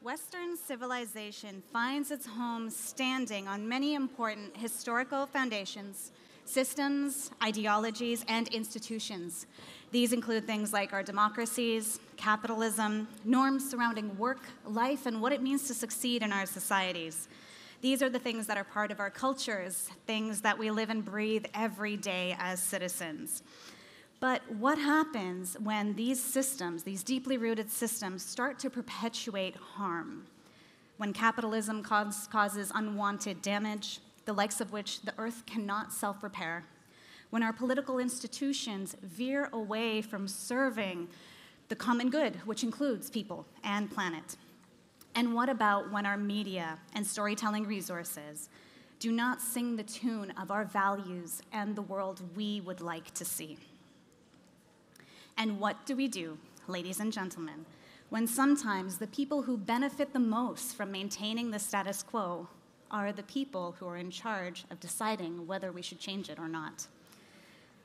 Western civilization finds its home standing on many important historical foundations, systems, ideologies, and institutions. These include things like our democracies, capitalism, norms surrounding work, life, and what it means to succeed in our societies. These are the things that are part of our cultures, things that we live and breathe every day as citizens. But what happens when these systems, these deeply rooted systems, start to perpetuate harm? When capitalism causes unwanted damage, the likes of which the earth cannot self-repair? When our political institutions veer away from serving the common good, which includes people and planet? And what about when our media and storytelling resources do not sing the tune of our values and the world we would like to see? And what do we do, ladies and gentlemen, when sometimes the people who benefit the most from maintaining the status quo are the people who are in charge of deciding whether we should change it or not?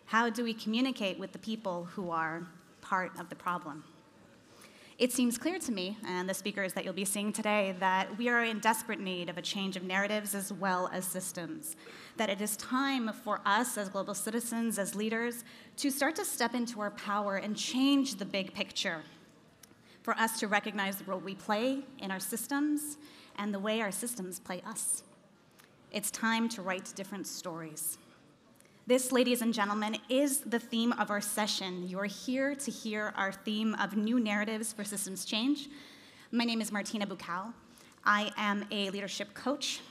How do we communicate with the people who are part of the problem? It seems clear to me, and the speakers that you'll be seeing today, that we are in desperate need of a change of narratives as well as systems, that it is time for us as global citizens, as leaders, to start to step into our power and change the big picture, for us to recognize the role we play in our systems and the way our systems play us. It's time to write different stories. This, ladies and gentlemen, is the theme of our session. You're here to hear our theme of new narratives for systems change. My name is Martina Buchal. I am a leadership coach,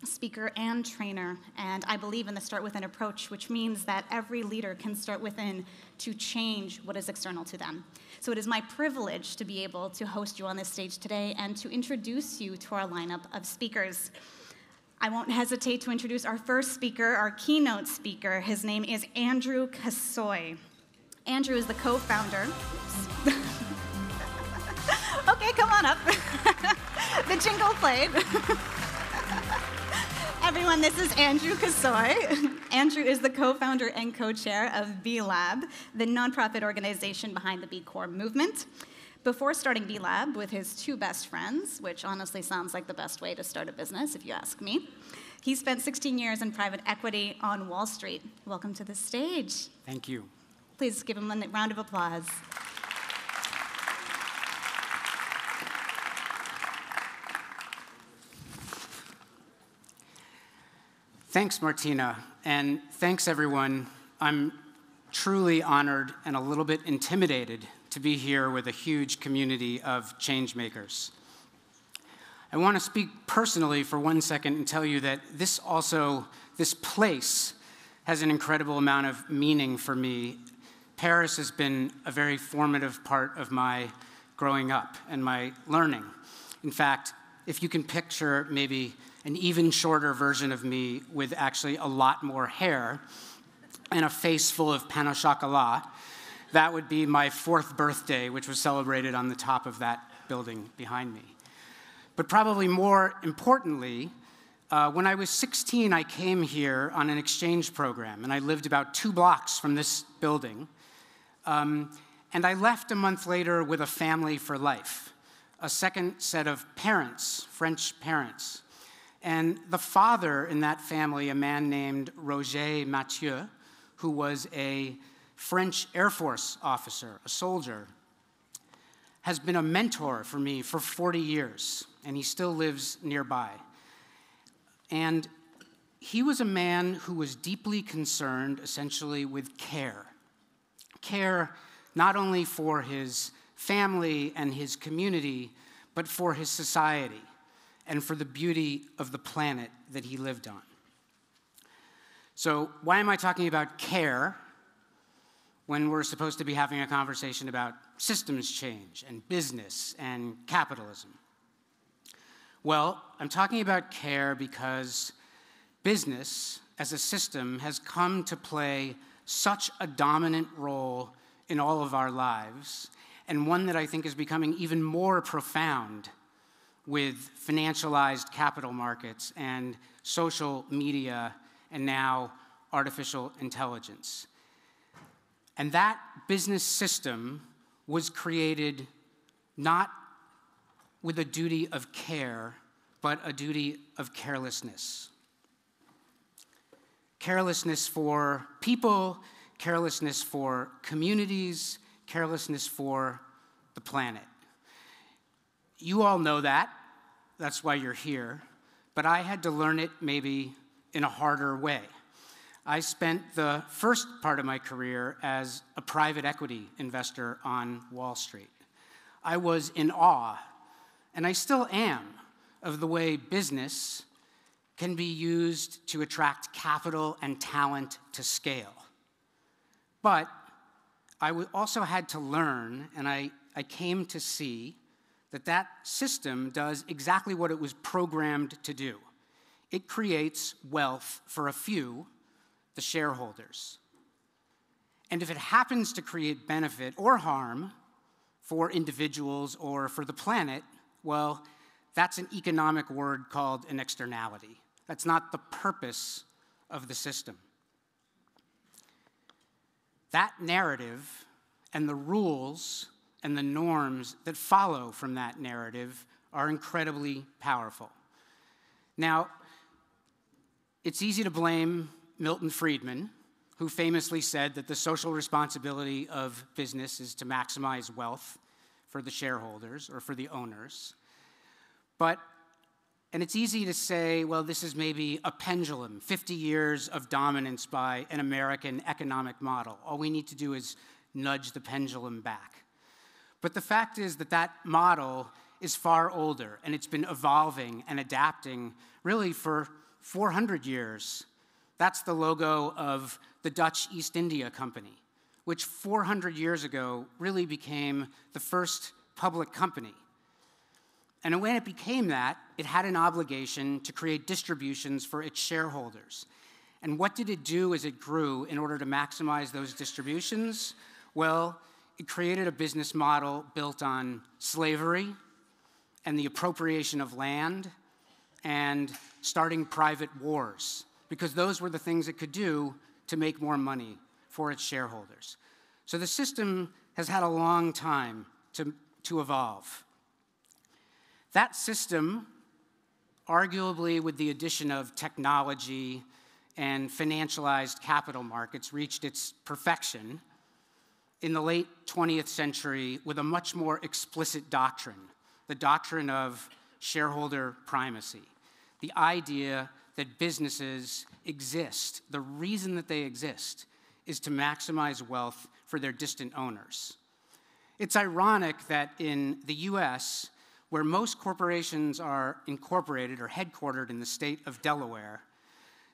speaker, and trainer, and I believe in the Start Within approach, which means that every leader can start within to change what is external to them. So it is my privilege to be able to host you on this stage today and to introduce you to our lineup of speakers. I won't hesitate to introduce our first speaker, our keynote speaker. His name is Andrew Kassoy. Andrew is the co-founder. Okay, come on up. The jingle played. Everyone, this is Andrew Kassoy. Andrew is the co-founder and co-chair of B-Lab, the nonprofit organization behind the B Corp movement. Before starting B-Lab with his two best friends, which honestly sounds like the best way to start a business, if you ask me, he spent 16 years in private equity on Wall Street. Welcome to the stage. Thank you. Please give him a round of applause. Thanks, Martina, and thanks, everyone. I'm truly honored and a little bit intimidated to be here with a huge community of change makers. I want to speak personally for 1 second and tell you that this place has an incredible amount of meaning for me. Paris has been a very formative part of my growing up and my learning. In fact, if you can picture maybe an even shorter version of me with actually a lot more hair and a face full of pain au chocolat, that would be my 4th birthday, which was celebrated on the top of that building behind me. But probably more importantly, when I was 16, I came here on an exchange program, and I lived about 2 blocks from this building. And I left a month later with a family for life, a second set of parents, French parents. And the father in that family, a man named Roger Mathieu, who was a French Air Force officer, a soldier, has been a mentor for me for 40 years, and he still lives nearby. And he was a man who was deeply concerned, essentially, with care. Care not only for his family and his community, but for his society and for the beauty of the planet that he lived on. So why am I talking about care when we're supposed to be having a conversation about systems change and business and capitalism? Well, I'm talking about care because business as a system has come to play such a dominant role in all of our lives, and one that I think is becoming even more profound with financialized capital markets and social media and now artificial intelligence. And that business system was created not with a duty of care, but a duty of carelessness. Carelessness for people, carelessness for communities, carelessness for the planet. You all know that. That's why you're here. But I had to learn it maybe in a harder way. I spent the first part of my career as a private equity investor on Wall Street. I was in awe, and I still am, of the way business can be used to attract capital and talent to scale. But I also had to learn, and I came to see that that system does exactly what it was programmed to do. It creates wealth for a few, the shareholders. And if it happens to create benefit or harm for individuals or for the planet, well, that's an economic word called an externality. That's not the purpose of the system. That narrative and the rules and the norms that follow from that narrative are incredibly powerful. Now, it's easy to blame Milton Friedman, who famously said that the social responsibility of business is to maximize wealth for the shareholders or for the owners. And it's easy to say, well, this is maybe a pendulum, 50 years of dominance by an American economic model. All we need to do is nudge the pendulum back. But the fact is that that model is far older, and it's been evolving and adapting really for 400 years. That's the logo of the Dutch East India Company, which 400 years ago really became the first public company. And when it became that, it had an obligation to create distributions for its shareholders. And what did it do as it grew in order to maximize those distributions? Well, it created a business model built on slavery and the appropriation of land and starting private wars, because those were the things it could do to make more money for its shareholders. So the system has had a long time to evolve. That system, arguably with the addition of technology and financialized capital markets, reached its perfection in the late 20th century with a much more explicit doctrine, the doctrine of shareholder primacy, the idea that businesses exist. The reason that they exist is to maximize wealth for their distant owners. It's ironic that in the US, where most corporations are incorporated or headquartered in the state of Delaware,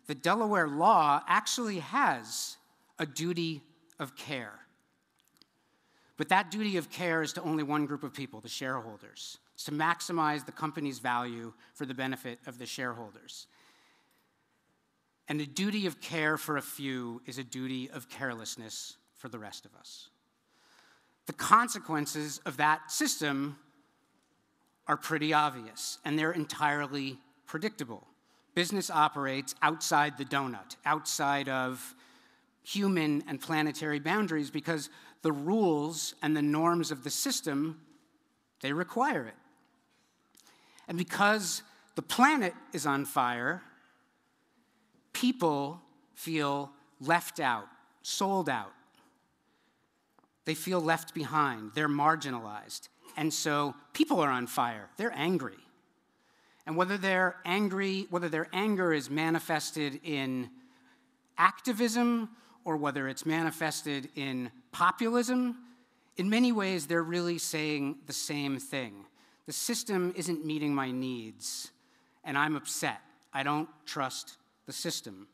the Delaware law actually has a duty of care. But that duty of care is to only one group of people, the shareholders. It's to maximize the company's value for the benefit of the shareholders. And a duty of care for a few is a duty of carelessness for the rest of us. The consequences of that system are pretty obvious, and they're entirely predictable. Business operates outside the donut, outside of human and planetary boundaries, because the rules and the norms of the system, they require it. And because the planet is on fire, people feel left out, sold out. They feel left behind. They're marginalized. And so people are on fire. They're angry. And whether their anger is manifested in activism or whether it's manifested in populism, in many ways they're really saying the same thing. The system isn't meeting my needs, and I'm upset. I don't trust the system.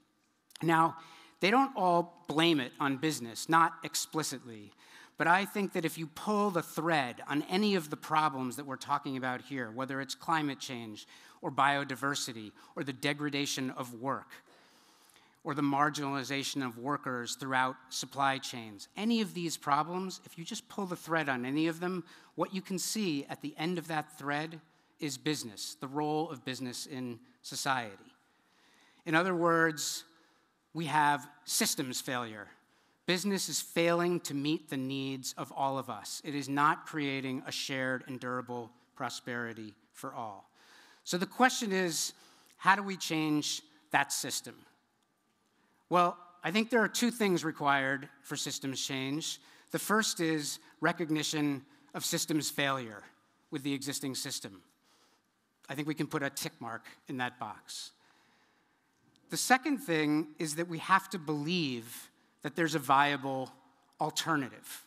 Now, they don't all blame it on business, not explicitly. But I think that if you pull the thread on any of the problems that we're talking about here, whether it's climate change or biodiversity or the degradation of work or the marginalization of workers throughout supply chains, any of these problems, if you just pull the thread on any of them, what you can see at the end of that thread is business, the role of business in society. In other words, we have systems failure. Business is failing to meet the needs of all of us. It is not creating a shared and durable prosperity for all. So the question is, how do we change that system? Well, I think there are two things required for systems change. The first is recognition of systems failure with the existing system. I think we can put a tick mark in that box. The second thing is that we have to believe that there's a viable alternative.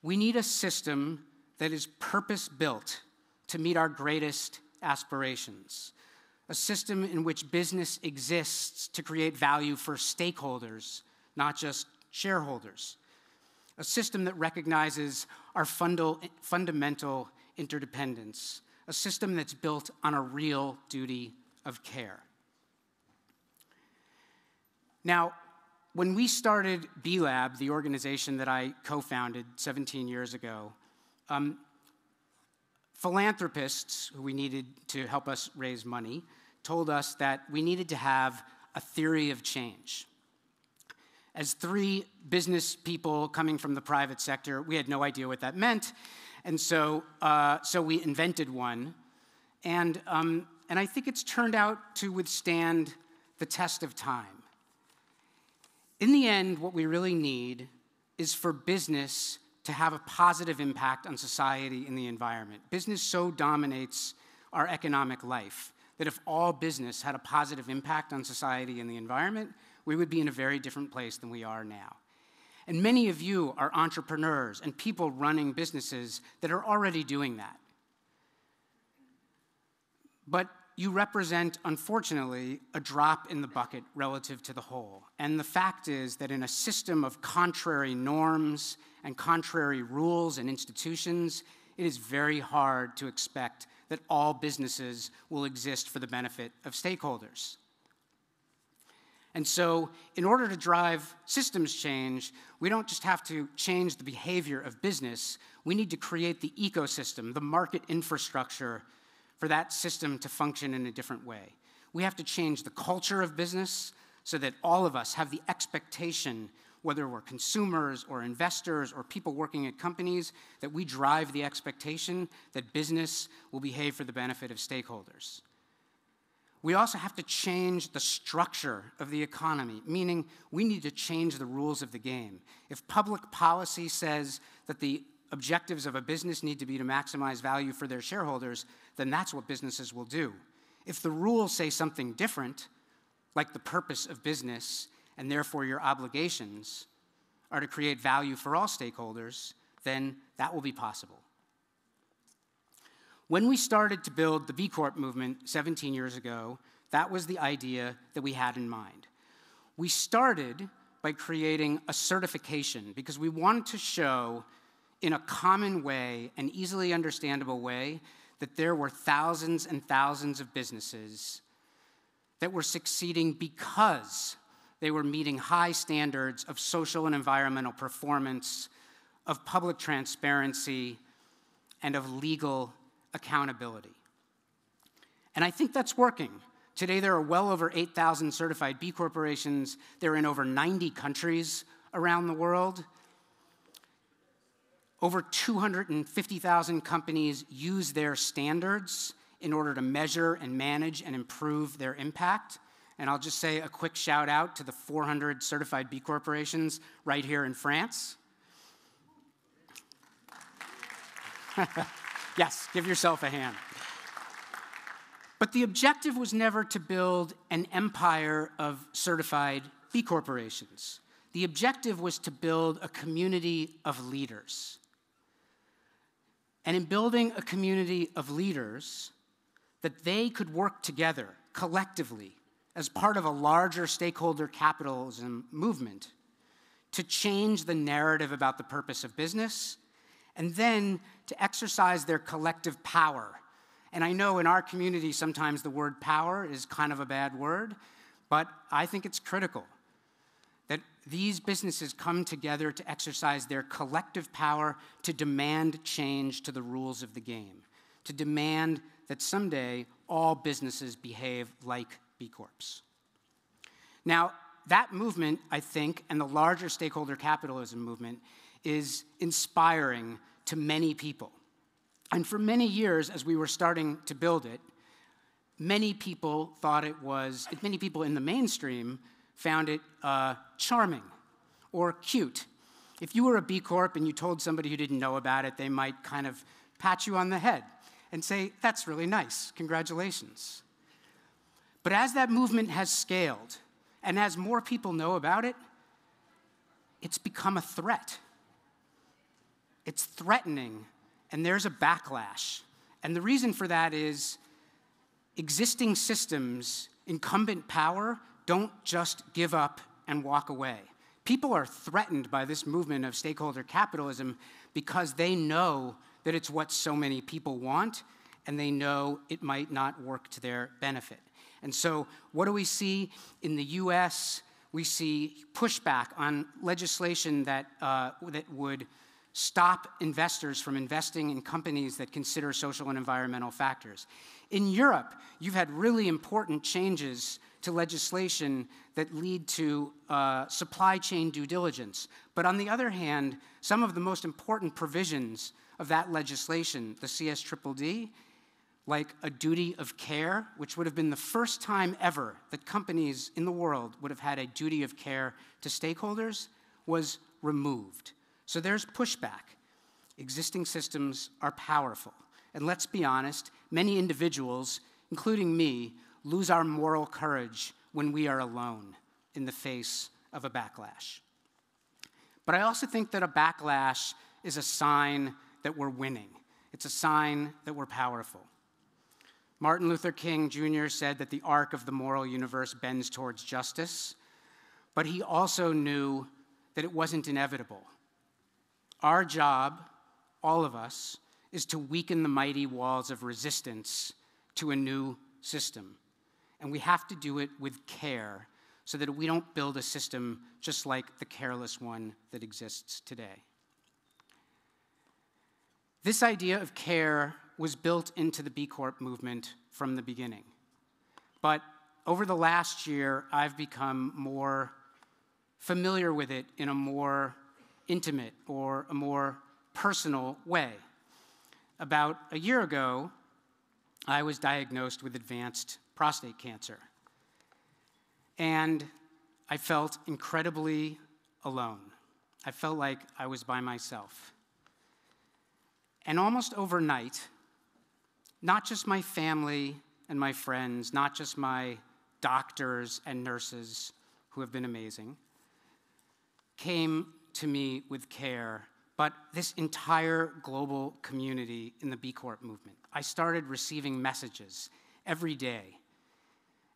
We need a system that is purpose-built to meet our greatest aspirations, a system in which business exists to create value for stakeholders, not just shareholders, a system that recognizes our fundamental interdependence, a system that's built on a real duty of care. Now, when we started B-Lab, the organization that I co-founded 17 years ago, philanthropists who we needed to help us raise money told us that we needed to have a theory of change. As three business people coming from the private sector, we had no idea what that meant, and so we invented one. And I think it's turned out to withstand the test of time. In the end, what we really need is for business to have a positive impact on society and the environment. Business so dominates our economic life that if all business had a positive impact on society and the environment, we would be in a very different place than we are now. And many of you are entrepreneurs and people running businesses that are already doing that. But you represent, unfortunately, a drop in the bucket relative to the whole. And the fact is that in a system of contrary norms and contrary rules and institutions, it is very hard to expect that all businesses will exist for the benefit of stakeholders. And so, in order to drive systems change, we don't just have to change the behavior of business, we need to create the ecosystem, the market infrastructure for that system to function in a different way. We have to change the culture of business so that all of us have the expectation, whether we're consumers or investors or people working at companies, that we drive the expectation that business will behave for the benefit of stakeholders. We also have to change the structure of the economy, meaning we need to change the rules of the game. If public policy says that the objectives of a business need to be to maximize value for their shareholders, then that's what businesses will do. If the rules say something different, like the purpose of business, and therefore your obligations are to create value for all stakeholders, then that will be possible. When we started to build the B Corp movement 17 years ago, that was the idea that we had in mind. We started by creating a certification because we wanted to show in a common way, an easily understandable way, that there were thousands and thousands of businesses that were succeeding because they were meeting high standards of social and environmental performance, of public transparency, and of legal accountability. And I think that's working. Today, there are well over 8,000 certified B corporations. They're in over 90 countries around the world. Over 250,000 companies use their standards in order to measure and manage and improve their impact. And I'll just say a quick shout out to the 400 certified B corporations right here in France. Yes, give yourself a hand. But the objective was never to build an empire of certified B corporations. The objective was to build a community of leaders. And in building a community of leaders, that they could work together collectively as part of a larger stakeholder capitalism movement to change the narrative about the purpose of business, and then to exercise their collective power. And I know in our community sometimes the word power is kind of a bad word, but I think it's critical that these businesses come together to exercise their collective power to demand change to the rules of the game, to demand that someday all businesses behave like B Corps. Now, that movement, I think, and the larger stakeholder capitalism movement is inspiring to many people. And for many years, as we were starting to build it, many people in the mainstream found it charming or cute. If you were a B Corp and you told somebody who didn't know about it, they might kind of pat you on the head and say, that's really nice, congratulations. But as that movement has scaled, and as more people know about it, it's become a threat. It's threatening, and there's a backlash. And the reason for that is existing systems, incumbent power, don't just give up and walk away. People are threatened by this movement of stakeholder capitalism because they know that it's what so many people want, and they know it might not work to their benefit. And so what do we see in the US? We see pushback on legislation that would stop investors from investing in companies that consider social and environmental factors. In Europe, you've had really important changes to legislation that lead to supply chain due diligence. But on the other hand, some of the most important provisions of that legislation, the CSDDD, like a duty of care, which would have been the first time ever that companies in the world would have had a duty of care to stakeholders, was removed. So there's pushback. Existing systems are powerful. And let's be honest, many individuals, including me, lose our moral courage when we are alone in the face of a backlash. But I also think that a backlash is a sign that we're winning. It's a sign that we're powerful. Martin Luther King Jr. said that the arc of the moral universe bends towards justice, but he also knew that it wasn't inevitable. Our job, all of us, is to weaken the mighty walls of resistance to a new system. And we have to do it with care so that we don't build a system just like the careless one that exists today. This idea of care was built into the B Corp movement from the beginning. But over the last year, I've become more familiar with it in a more intimate or a more personal way. About a year ago, I was diagnosed with advanced prostate cancer. And I felt incredibly alone. I felt like I was by myself. And almost overnight, not just my family and my friends, not just my doctors and nurses, who have been amazing, came to me with care, but this entire global community in the B Corp movement. I started receiving messages every day,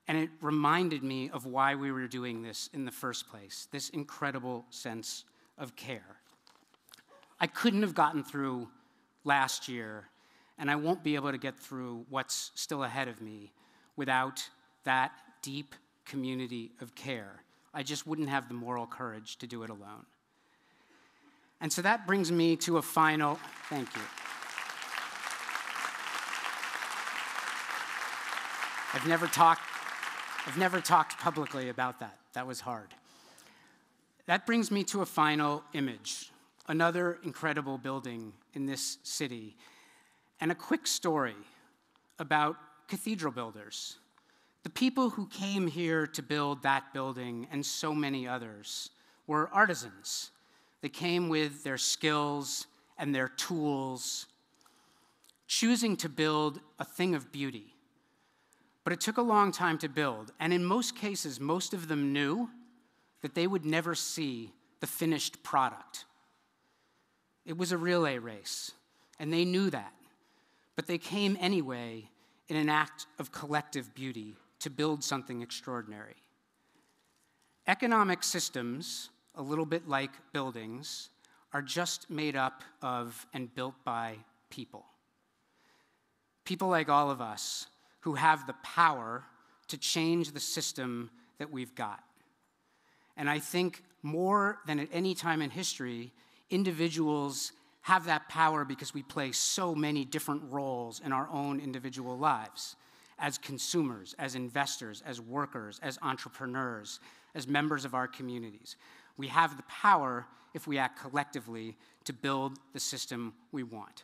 and it reminded me of why we were doing this in the first place, this incredible sense of care. I couldn't have gotten through last year, and I won't be able to get through what's still ahead of me without that deep community of care. I just wouldn't have the moral courage to do it alone. And so that brings me to a final, thank you. I've never talked publicly about that. That was hard. That brings me to a final image, another incredible building in this city, and a quick story about cathedral builders. The people who came here to build that building and so many others were artisans. They came with their skills and their tools, choosing to build a thing of beauty. But it took a long time to build, and in most cases, most of them knew that they would never see the finished product. It was a relay race, and they knew that. But they came anyway in an act of collective beauty to build something extraordinary. Economic systems, a little bit like buildings, are just made up of and built by people. People like all of us who have the power to change the system that we've got. And I think more than at any time in history, individuals have that power because we play so many different roles in our own individual lives, as consumers, as investors, as workers, as entrepreneurs, as members of our communities. We have the power, if we act collectively, to build the system we want.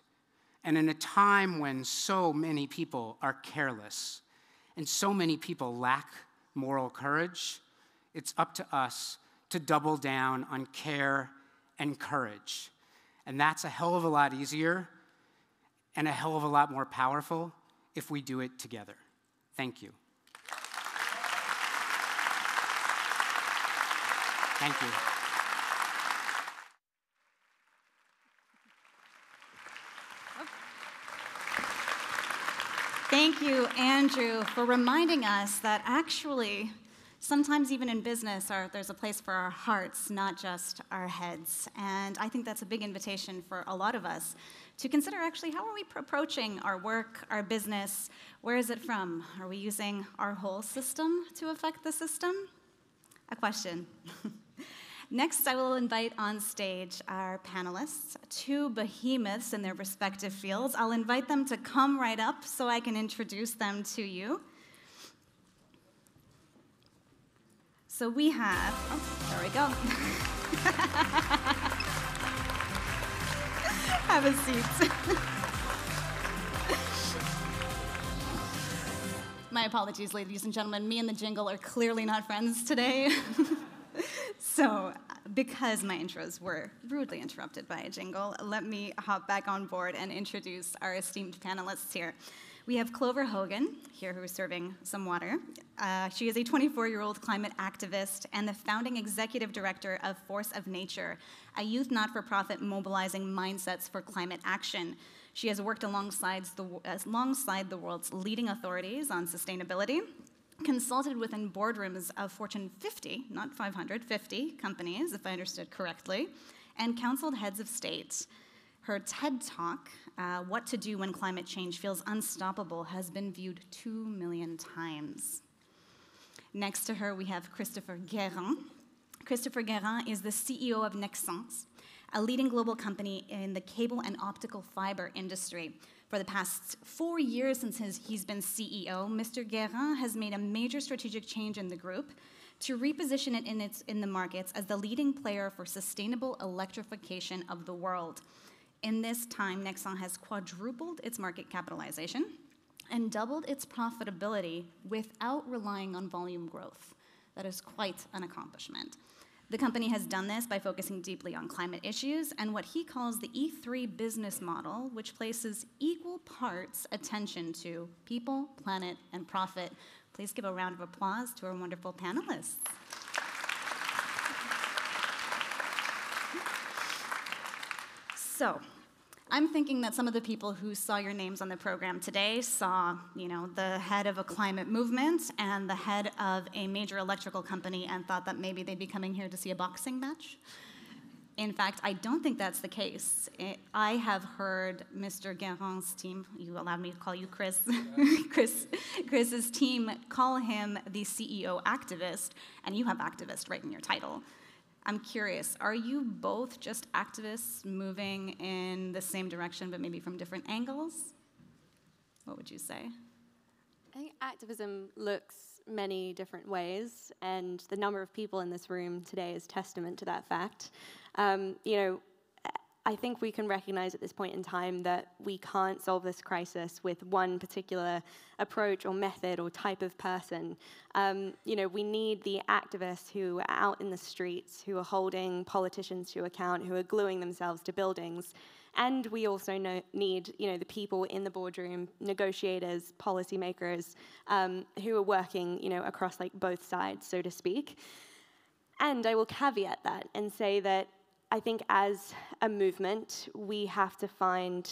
And in a time when so many people are careless and so many people lack moral courage, it's up to us to double down on care and courage. And that's a hell of a lot easier and a hell of a lot more powerful if we do it together. Thank you. Thank you. Thank you, Andrew, for reminding us that actually, sometimes even in business, there's a place for our hearts, not just our heads. And I think that's a big invitation for a lot of us to consider actually how are we approaching our work, our business, where is it from? Are we using our whole system to affect the system? A question. Next, I will invite on stage our panelists, two behemoths in their respective fields. I'll invite them to come right up so I can introduce them to you. So we have, oh, there we go. Have a seat. My apologies, ladies and gentlemen. Me and the jingle are clearly not friends today. So, because my intros were rudely interrupted by a jingle, let me hop back on board and introduce our esteemed panelists here. We have Clover Hogan here, who is serving some water. She is a 24-year-old climate activist and the founding executive director of Force of Nature, a youth not-for-profit mobilizing mindsets for climate action. She has worked alongside the world's leading authorities on sustainability, consulted within boardrooms of Fortune 50, not 500, 50 companies, if I understood correctly, and counseled heads of state. Her TED Talk, What to Do When Climate Change Feels Unstoppable, has been viewed 2 million times. Next to her, we have Christopher Guérin. Christopher Guérin is the CEO of Nexans, a leading global company in the cable and optical fiber industry. For the past 4 years since he's been CEO, Mr. Guérin has made a major strategic change in the group to reposition it in the markets as the leading player for sustainable electrification of the world. In this time, Nexans has quadrupled its market capitalization and doubled its profitability without relying on volume growth. That is quite an accomplishment. The company has done this by focusing deeply on climate issues and what he calls the E3 business model, which places equal parts attention to people, planet, and profit. Please give a round of applause to our wonderful panelists. So, I'm thinking that some of the people who saw your names on the program today saw, the head of a climate movement and the head of a major electrical company and thought that maybe they'd be coming here to see a boxing match. In fact, I don't think that's the case. I have heard Mr. Guérin's team, you allowed me to call you Chris, Chris's team call him the CEO activist, and you have activist right in your title. I'm curious, are you both just activists moving in the same direction but maybe from different angles? What would you say? I think activism looks many different ways, and the number of people in this room today is testament to that fact. I think we can recognize at this point in time that we can't solve this crisis with one particular approach or method or type of person. We need the activists who are out in the streets, who are holding politicians to account, who are gluing themselves to buildings. And we also need, the people in the boardroom, negotiators, policymakers, who are working, across both sides, so to speak. And I will caveat that and say that I think as a movement, we have to find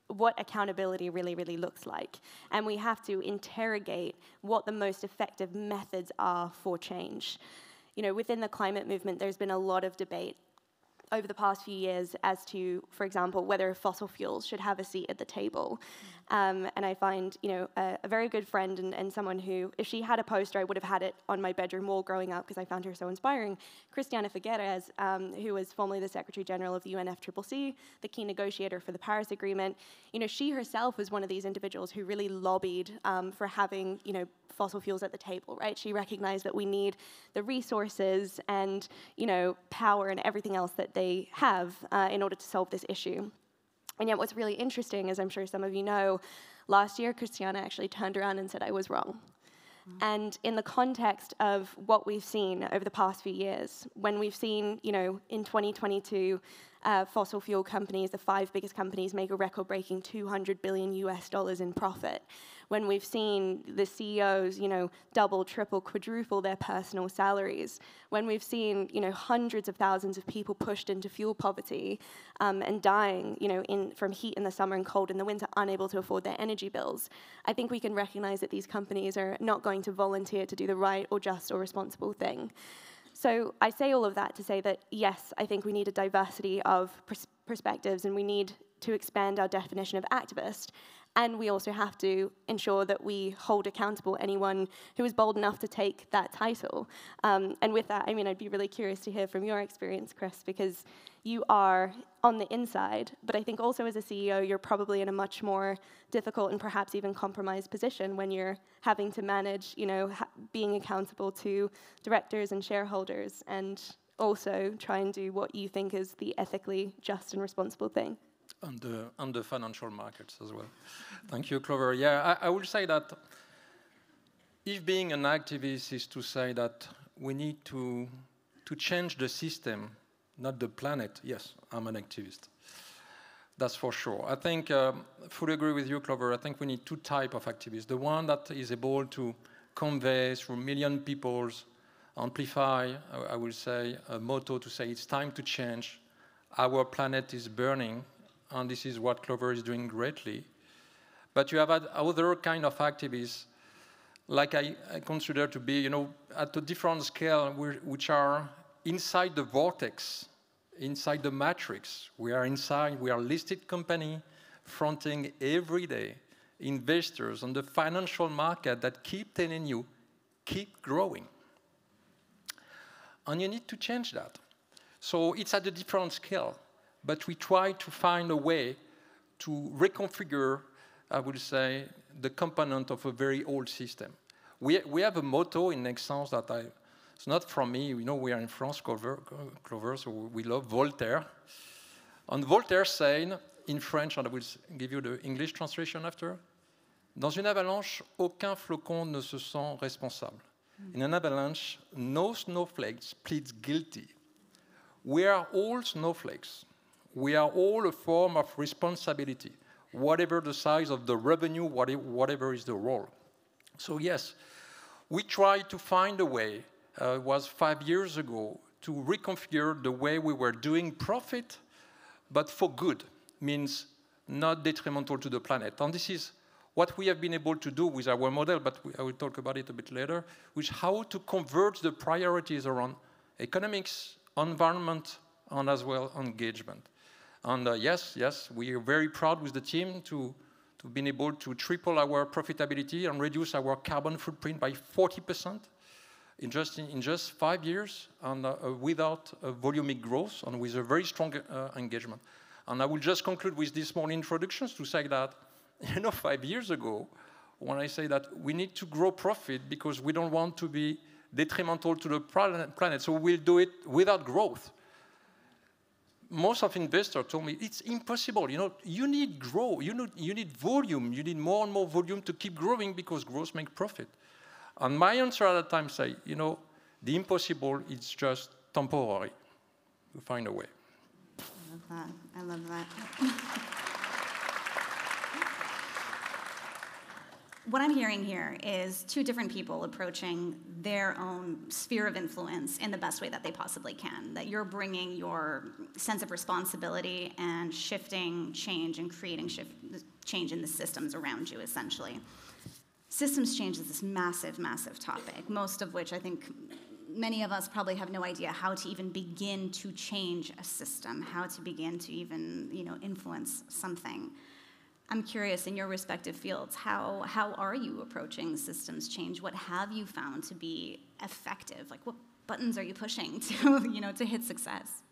what accountability really, really looks like. And we have to interrogate what the most effective methods are for change. Within the climate movement, there's been a lot of debate over the past few years as to, for example, whether fossil fuels should have a seat at the table. And I find, a very good friend and someone who, if she had a poster, I would have had it on my bedroom wall growing up because I found her so inspiring, Christiana Figueres, who was formerly the Secretary General of the UNFCCC, the key negotiator for the Paris Agreement. She herself was one of these individuals who really lobbied for having, fossil fuels at the table, right? She recognized that we need the resources and, power and everything else that they have in order to solve this issue. And yet what's really interesting, as I'm sure some of you know, last year Christiana actually turned around and said I was wrong. And in the context of what we've seen over the past few years, when we've seen, in 2022, fossil fuel companies, the 5 biggest companies, make a record-breaking $200 billion in profit, when we've seen the CEOs, double, triple, quadruple their personal salaries, when we've seen, hundreds of thousands of people pushed into fuel poverty and dying, from heat in the summer and cold in the winter, unable to afford their energy bills, I think we can recognize that these companies are not going to volunteer to do the right or just or responsible thing. So I say all of that to say that, yes, I think we need a diversity of perspectives, and we need to expand our definition of activist. And we also have to ensure that we hold accountable anyone who is bold enough to take that title. And with that, I'd be really curious to hear from your experience, Chris, because you are on the inside, but I think also as a CEO, you're probably in a much more difficult and perhaps even compromised position when you're having to manage, being accountable to directors and shareholders, and also try and do what you think is the ethically just and responsible thing. On the financial markets as well. Thank you, Clover. Yeah, I will say that if being an activist is to say that we need to change the system, not the planet, yes, I'm an activist. That's for sure. I think, fully agree with you, Clover. I think we need 2 types of activists. The one that is able to convey through million people, amplify, I will say, a motto to say it's time to change. Our planet is burning. And this is what Clover is doing greatly. But you have other kind of activists, like I consider to be, at a different scale, which are inside the vortex, inside the matrix. We are inside, we are a listed company, fronting every day investors on the financial market that keep telling you, keep growing. And you need to change that. So it's at a different scale. But we try to find a way to reconfigure, I would say, the component of a very old system. We have a motto in Nexans that it's not from me. We are in France, Clover, so we love Voltaire. And Voltaire said, in French, and I will give you the English translation after, dans une avalanche, aucun flocon ne se sent responsable. In an avalanche, no snowflake pleads guilty. We are all snowflakes. We are all a form of responsibility, whatever the size of the revenue, whatever is the role. So yes, we try to find a way, it was 5 years ago, to reconfigure the way we were doing profit, but for good, means not detrimental to the planet. And this is what we have been able to do with our model, but I will talk about it a bit later, which how to converge the priorities around economics, environment, and as well engagement. And yes, we are very proud with the team to been able to triple our profitability and reduce our carbon footprint by 40% in just 5 years, and without volumic growth and with a very strong engagement. And I will just conclude with these small introductions to say that, 5 years ago, when I say that we need to grow profit because we don't want to be detrimental to the planet, so we'll do it without growth. Most of investors told me, it's impossible, you need growth, you need volume, you need more and more volume to keep growing because growth makes profit. And my answer at that time say, the impossible is just temporary. You find a way. I love that. What I'm hearing here is 2 different people approaching their own sphere of influence in the best way that they possibly can. That you're bringing your sense of responsibility and shifting change and creating change in the systems around you, essentially. Systems change is this massive, massive topic, most of which I think many of us probably have no idea how to even begin to change a system, how to begin to even, influence something. I'm curious, in your respective fields, how are you approaching systems change? What have you found to be effective? Like, what buttons are you pushing to, to hit success?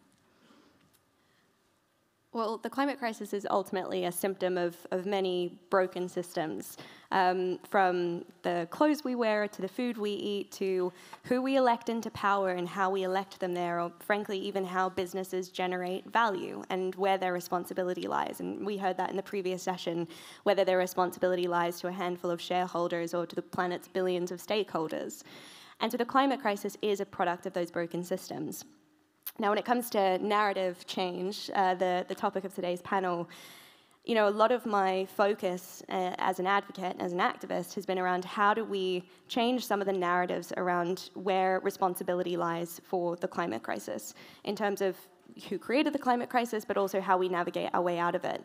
Well, the climate crisis is ultimately a symptom of many broken systems, from the clothes we wear to the food we eat to who we elect into power and how we elect them there, or frankly, even how businesses generate value and where their responsibility lies. And we heard that in the previous session, whether their responsibility lies to a handful of shareholders or to the planet's billions of stakeholders. And so the climate crisis is a product of those broken systems. Now, when it comes to narrative change, the topic of today's panel, you know, a lot of my focus as an advocate, as an activist, has been around how do we change some of the narratives around where responsibility lies for the climate crisis, in terms of who created the climate crisis, but also how we navigate our way out of it.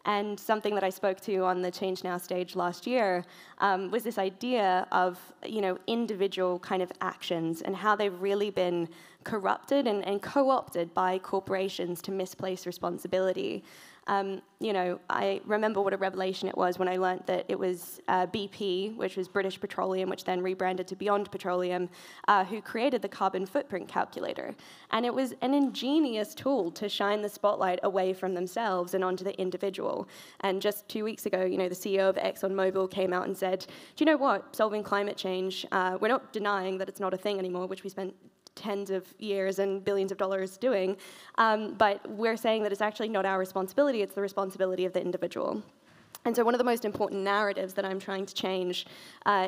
And something that I spoke to on the ChangeNOW stage last year was this idea of, you know, individual kind of actions and how they've really been corrupted and co-opted by corporations to misplace responsibility. You know, I remember what a revelation it was when I learned that it was BP, which was British Petroleum, which then rebranded to Beyond Petroleum, who created the carbon footprint calculator. And it was an ingenious tool to shine the spotlight away from themselves and onto the individual. And just 2 weeks ago, you know, the CEO of ExxonMobil came out and said, do you know what, solving climate change, we're not denying that it's not a thing anymore, which we spent tens of years and billions of dollars doing, but we're saying that it's actually not our responsibility, it's the responsibility of the individual. And so one of the most important narratives that I'm trying to change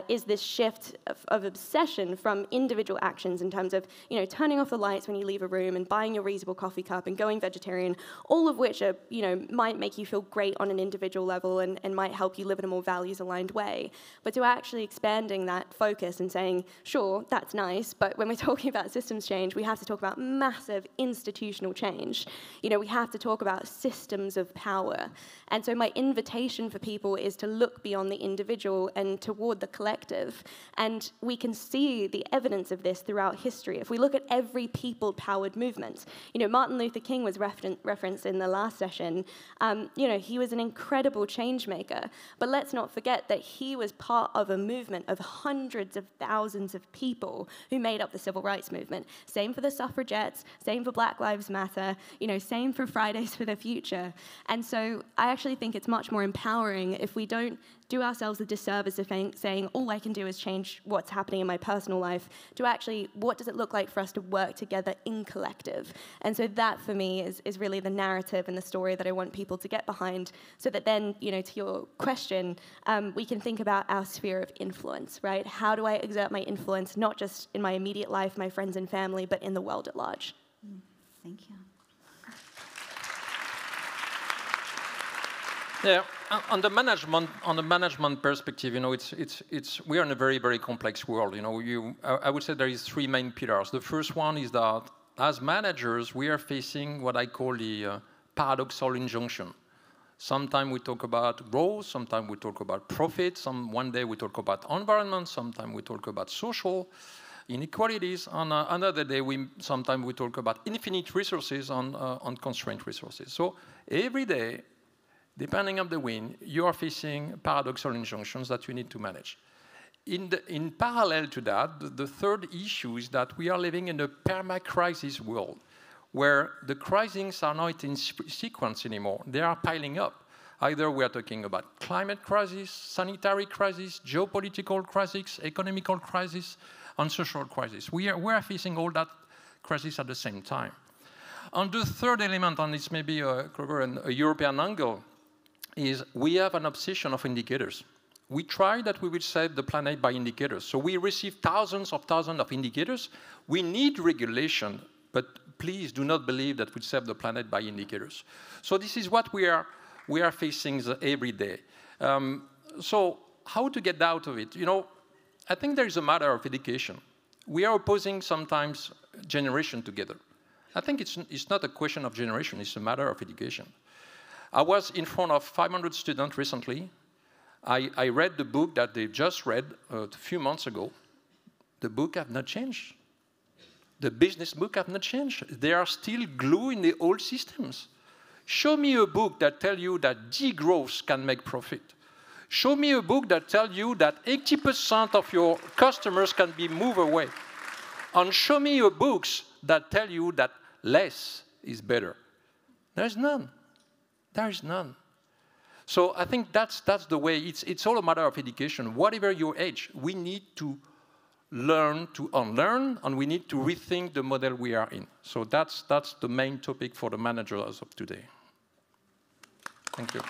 is this shift of obsession from individual actions in terms of, you know, turning off the lights when you leave a room and buying your reusable coffee cup and going vegetarian, all of which are, you know, might make you feel great on an individual level and might help you live in a more values-aligned way. But to actually expanding that focus and saying, sure, that's nice, but when we're talking about systems change, we have to talk about massive institutional change. You know, we have to talk about systems of power. And so my invitation for people is to look beyond the individual and toward the collective. And we can see the evidence of this throughout history. If we look at every people-powered movement, you know, Martin Luther King was referenced in the last session. You know, he was an incredible change maker. But let's not forget that he was part of a movement of hundreds of thousands of people who made up the civil rights movement. Same for the suffragettes, same for Black Lives Matter, you know, same for Fridays for the Future. And so I actually think it's much more empowering if we don't do ourselves a disservice of saying, all I can do is change what's happening in my personal life, to actually, what does it look like for us to work together in collective? And so that, for me, is really the narrative and the story that I want people to get behind, so that then, you know, to your question, we can think about our sphere of influence, right? How do I exert my influence, not just in my immediate life, my friends and family, but in the world at large? Thank you. Yeah, on the management perspective, you know, we are in a very, very complex world. You know, I would say there is three main pillars. The first one is that as managers, we are facing what I call the paradoxal injunction. Sometimes we talk about growth, sometimes we talk about profit, one day we talk about environment, sometimes we talk about social inequalities, on another day sometimes we talk about infinite resources on constrained resources. So every day, depending on the wind, you are facing paradoxal injunctions that you need to manage. In parallel to that, the third issue is that we are living in a perma-crisis world, where the crises are not in sequence anymore. They are piling up. Either we are talking about climate crisis, sanitary crisis, geopolitical crisis, economical crisis, and social crisis. We are facing all that crisis at the same time. And the third element, and it's maybe Clover and a European angle, is we have an obsession of indicators. We try that we will save the planet by indicators. So we receive thousands of indicators. We need regulation, but please do not believe that we save the planet by indicators. So this is what we are facing every day. So how to get out of it? You know, I think there is a matter of education. We are opposing sometimes generation together. I think it's not a question of generation, it's a matter of education. I was in front of 500 students recently. I read the book that they just read a few months ago. The book have not changed. The business book have not changed. They are still glued in the old systems. Show me a book that tells you that degrowth can make profit. Show me a book that tells you that 80% of your customers can be moved away. And show me your books that tell you that less is better. There's none. There is none. So I think that's the way. It's all a matter of education. Whatever your age, we need to learn to unlearn, and we need to rethink the model we are in. So that's the main topic for the managers of today. Thank you.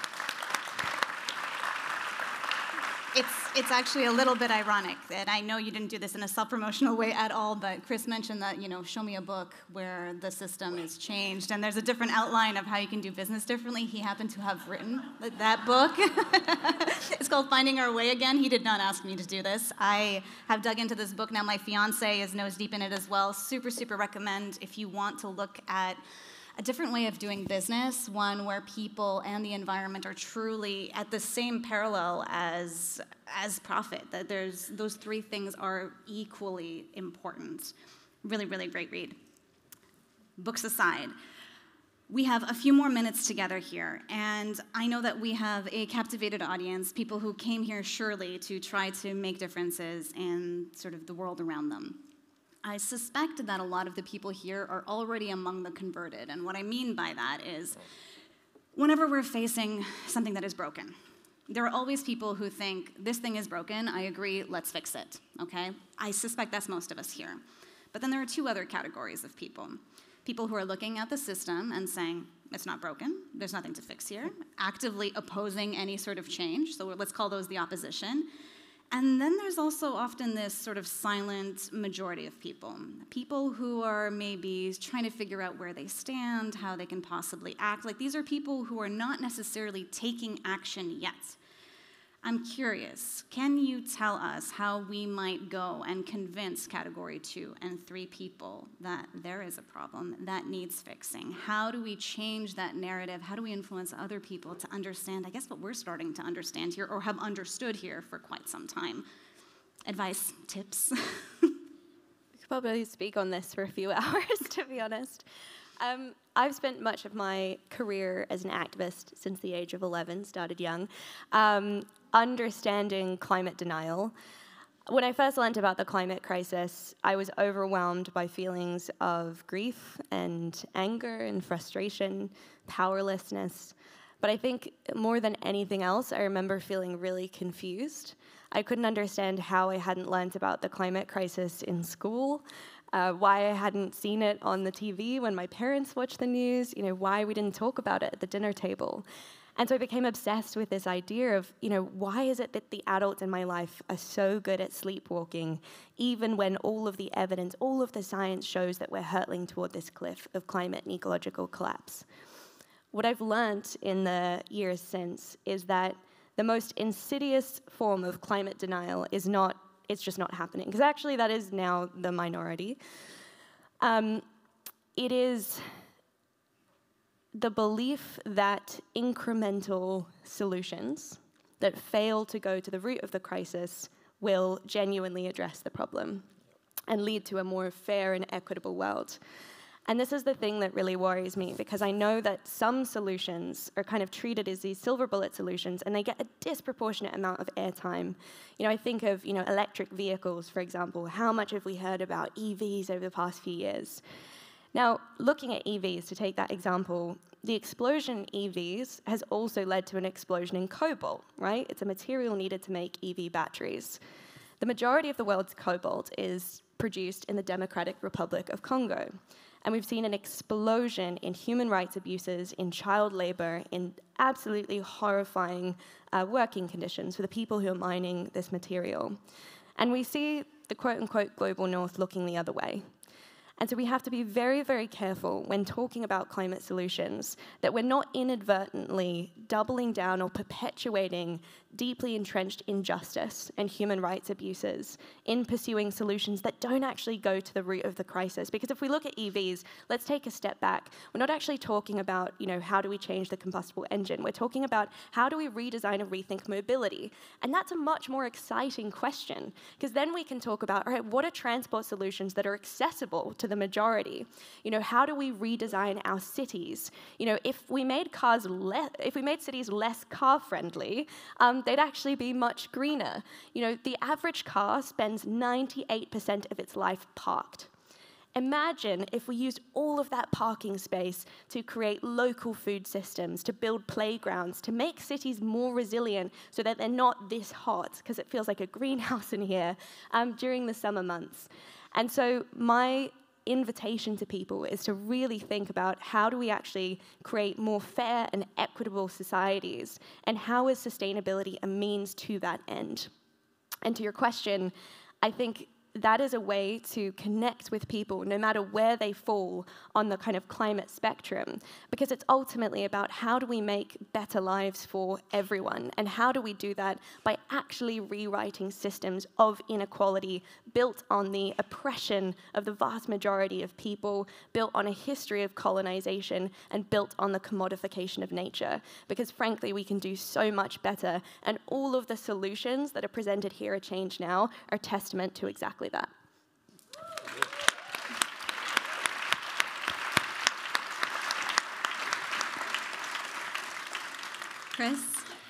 It's actually a little bit ironic that I know you didn't do this in a self-promotional way at all, but Chris mentioned that, show me a book where the system is changed, and there's a different outline of how you can do business differently. He happened to have written that book. It's called Finding Our Way Again. He did not ask me to do this. I have dug into this book now. My fiance is nose deep in it as well. Super, super recommend if you want to look at a different way of doing business, one where people and the environment are truly at the same parallel as profit, that those three things are equally important. Really, really great read. Books aside, we have a few more minutes together here, and I know that we have a captivated audience, people who came here surely to try to make differences in sort of the world around them. I suspect that a lot of the people here are already among the converted, and what I mean by that is whenever we're facing something that is broken, there are always people who think, this thing is broken, I agree, let's fix it, okay? I suspect that's most of us here. But then there are two other categories of people. People who are looking at the system and saying, it's not broken, there's nothing to fix here, actively opposing any sort of change, so let's call those the opposition. And then there's also often this sort of silent majority of people, people who are maybe trying to figure out where they stand, how they can possibly act. Like, these are people who are not necessarily taking action yet. I'm curious, can you tell us how we might go and convince category 2 and 3 people that there is a problem that needs fixing? How do we change that narrative? How do we influence other people to understand, I guess, what we're starting to understand here or have understood here for quite some time? Advice, tips? We could probably speak on this for a few hours, to be honest. I've spent much of my career as an activist since the age of 11, started young, understanding climate denial. When I first learned about the climate crisis, I was overwhelmed by feelings of grief and anger and frustration, powerlessness. But I think more than anything else, I remember feeling really confused. I couldn't understand how I hadn't learned about the climate crisis in school, why I hadn't seen it on the TV when my parents watched the news, why we didn't talk about it at the dinner table. And so I became obsessed with this idea of, why is it that the adults in my life are so good at sleepwalking, even when all of the evidence, all of the science shows that we're hurtling toward this cliff of climate and ecological collapse. What I've learned in the years since is that the most insidious form of climate denial is it's just not happening. Because actually that is now the minority. It is the belief that incremental solutions that fail to go to the root of the crisis will genuinely address the problem and lead to a more fair and equitable world. And this is the thing that really worries me, because I know that some solutions are kind of treated as these silver bullet solutions, and they get a disproportionate amount of airtime. I think of electric vehicles, for example. How much have we heard about EVs over the past few years? Now, looking at EVs, to take that example, the explosion in EVs has also led to an explosion in cobalt, right? It's a material needed to make EV batteries. The majority of the world's cobalt is produced in the Democratic Republic of Congo. And we've seen an explosion in human rights abuses, in child labor, in absolutely horrifying working conditions for the people who are mining this material. And we see the quote-unquote global north looking the other way. And so we have to be very, very careful when talking about climate solutions that we're not inadvertently doubling down or perpetuating deeply entrenched injustice and human rights abuses in pursuing solutions that don't actually go to the root of the crisis. Because if we look at EVs, let's take a step back. We're not actually talking about, how do we change the combustible engine? We're talking about how do we redesign and rethink mobility? And that's a much more exciting question, because then we can talk about, all right, what are transport solutions that are accessible to the majority? How do we redesign our cities? If we made cities less car-friendly, they'd actually be much greener. The average car spends 98% of its life parked. Imagine if we used all of that parking space to create local food systems, to build playgrounds, to make cities more resilient so that they're not this hot, because it feels like a greenhouse in here, during the summer months. And so my invitation to people is to really think about how do we actually create more fair and equitable societies, and how is sustainability a means to that end? And to your question, I think that is a way to connect with people no matter where they fall on the kind of climate spectrum, because it's ultimately about how do we make better lives for everyone, and how do we do that by actually rewriting systems of inequality built on the oppression of the vast majority of people, built on a history of colonization, and built on the commodification of nature. Because frankly, we can do so much better, and all of the solutions that are presented here at Change Now are testament to exactly that. Chris,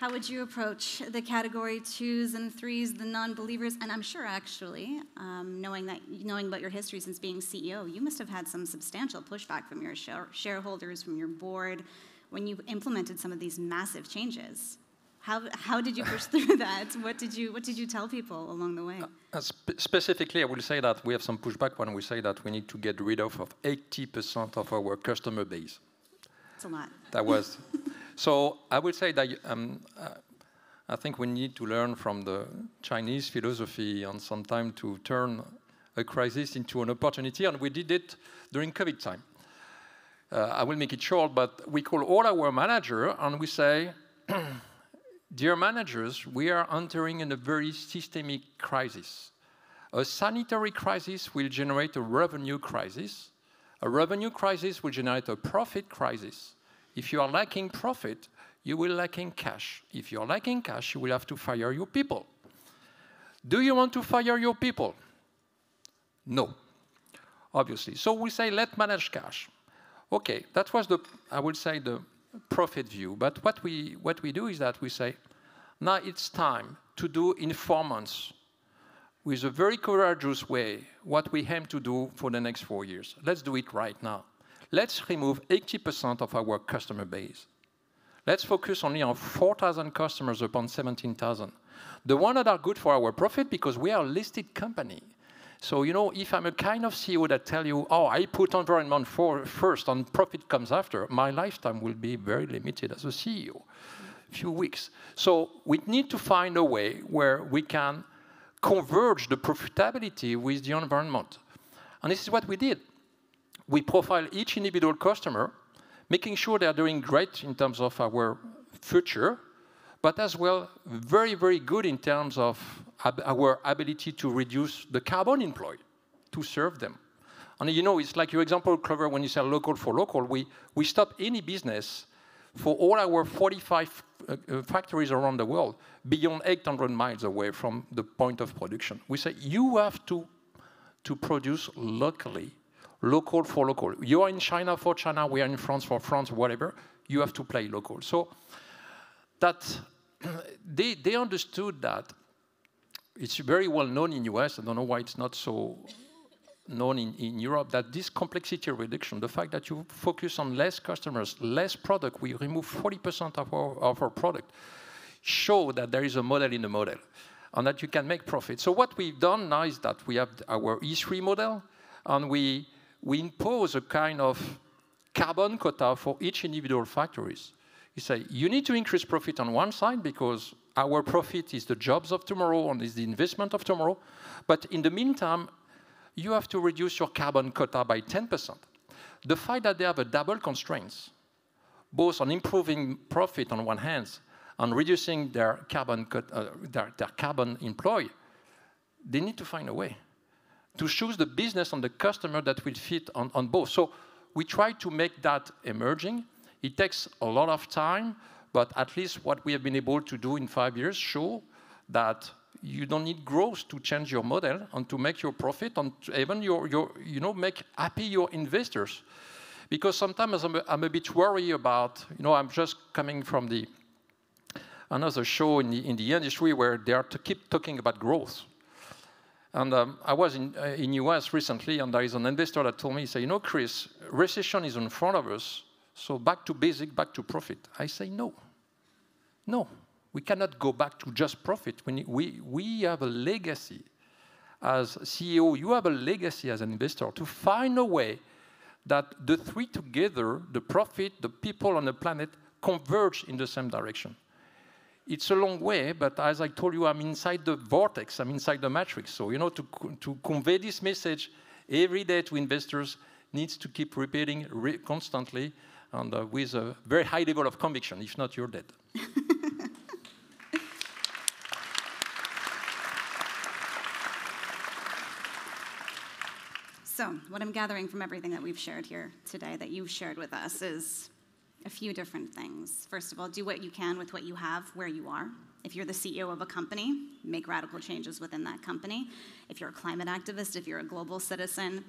how would you approach the category 2s and 3s, the non-believers? And I'm sure, actually, knowing about your history since being CEO, you must have had some substantial pushback from your shareholders, from your board, when you implemented some of these massive changes. How did you push through that? What did you tell people along the way? Specifically, I will say that we have some pushback when we say that we need to get rid of 80% of our customer base. It's a lot. That was. So I would say that I think we need to learn from the Chinese philosophy and sometimes to turn a crisis into an opportunity, and we did it during COVID time. I will make it short, but we call all our managers and we say, dear managers, we are entering in a very systemic crisis. A sanitary crisis will generate a revenue crisis. A revenue crisis will generate a profit crisis. If you are lacking profit, you will lacking cash. If you're lacking cash, you will have to fire your people. Do you want to fire your people? No, obviously. So we say, let's manage cash. Okay, that was I would say, the profit view. But what we do is that we say, now it's time to do in 4 months, with a very courageous way, what we aim to do for the next 4 years. Let's do it right now. Let's remove 80% of our customer base. Let's focus only on 4,000 customers upon 17,000. The ones that are good for our profit, because we are a listed company. So, you know, if I'm a kind of CEO that tell you, oh, I put environment first and profit comes after, my lifetime will be very limited as a CEO, a few weeks. So we need to find a way where we can converge the profitability with the environment. And this is what we did. We profile each individual customer, making sure they are doing great in terms of our future, but as well very, very good in terms of our ability to reduce the carbon employed to serve them. And you know, it's like your example, Clover, when you say local for local, we stop any business for all our 45 factories around the world, beyond 800 miles away from the point of production. We say, you have to produce locally, local for local. You are in China for China, we are in France for France, whatever. You have to play local. So that they understood that. It's very well known in US. I don't know why it's not so known in Europe, that this complexity reduction, the fact that you focus on less customers, less product, we remove 40% of our product, show that there is a model in the model and that you can make profit. So what we've done now is that we have our E3 model, and we impose a kind of carbon quota for each individual factories. You say, you need to increase profit on one side because our profit is the jobs of tomorrow and is the investment of tomorrow. But in the meantime, you have to reduce your carbon quota by 10%. The fact that they have a double constraints, both on improving profit on one hand and reducing their carbon employed, they need to find a way to choose the business and the customer that will fit on both. So we try to make that emerging. It takes a lot of time, but at least what we have been able to do in 5 years show that you don't need growth to change your model and to make your profit and to even make happy your investors. Because sometimes I'm a bit worried about, I'm just coming from another show in the industry where they are to keep talking about growth. And I was in US recently, and there is an investor that told me, he said, you know, Chris, recession is in front of us, so back to basic, back to profit. I say, no. No, we cannot go back to just profit. We have a legacy. As CEO, you have a legacy as an investor to find a way that the three together, the profit, the people on the planet, converge in the same direction. It's a long way, but as I told you, I'm inside the vortex, I'm inside the matrix. So, you know, to convey this message every day to investors needs to keep repeating constantly and with a very high level of conviction. If not, you're dead. So, what I'm gathering from everything that we've shared here today, that you've shared with us, is a few different things. First of all, do what you can with what you have where you are. If you're the CEO of a company, make radical changes within that company. If you're a climate activist, if you're a global citizen,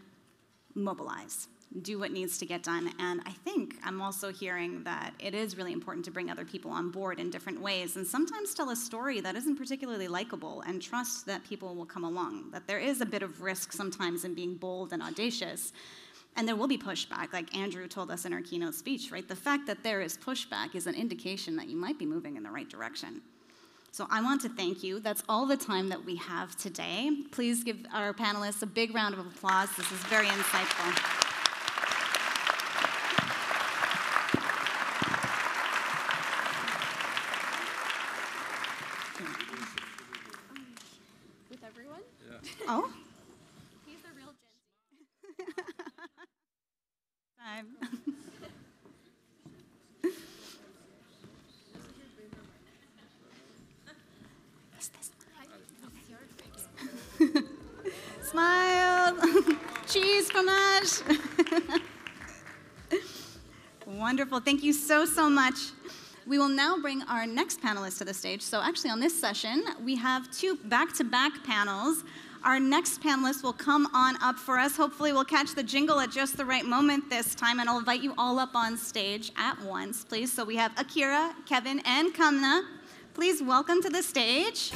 mobilize. Do what needs to get done. And I think I'm also hearing that it is really important to bring other people on board in different ways and sometimes tell a story that isn't particularly likable and trust that people will come along, that there is a bit of risk sometimes in being bold and audacious. And there will be pushback, like Andrew told us in our keynote speech, right? The fact that there is pushback is an indication that you might be moving in the right direction. So I want to thank you. That's all the time that we have today. Please give our panelists a big round of applause. This is very insightful. With everyone? Yeah. Oh? He's the real Gen Z. Time. Smile. Cheese fromage. Wonderful. Thank you so, so much. We will now bring our next panelist to the stage. So actually on this session, we have two back-to-back panels. Our next panelist will come on up for us. Hopefully we'll catch the jingle at just the right moment this time, and I'll invite you all up on stage at once, please. So we have Akira, Kevin, and Kamna. Please welcome to the stage.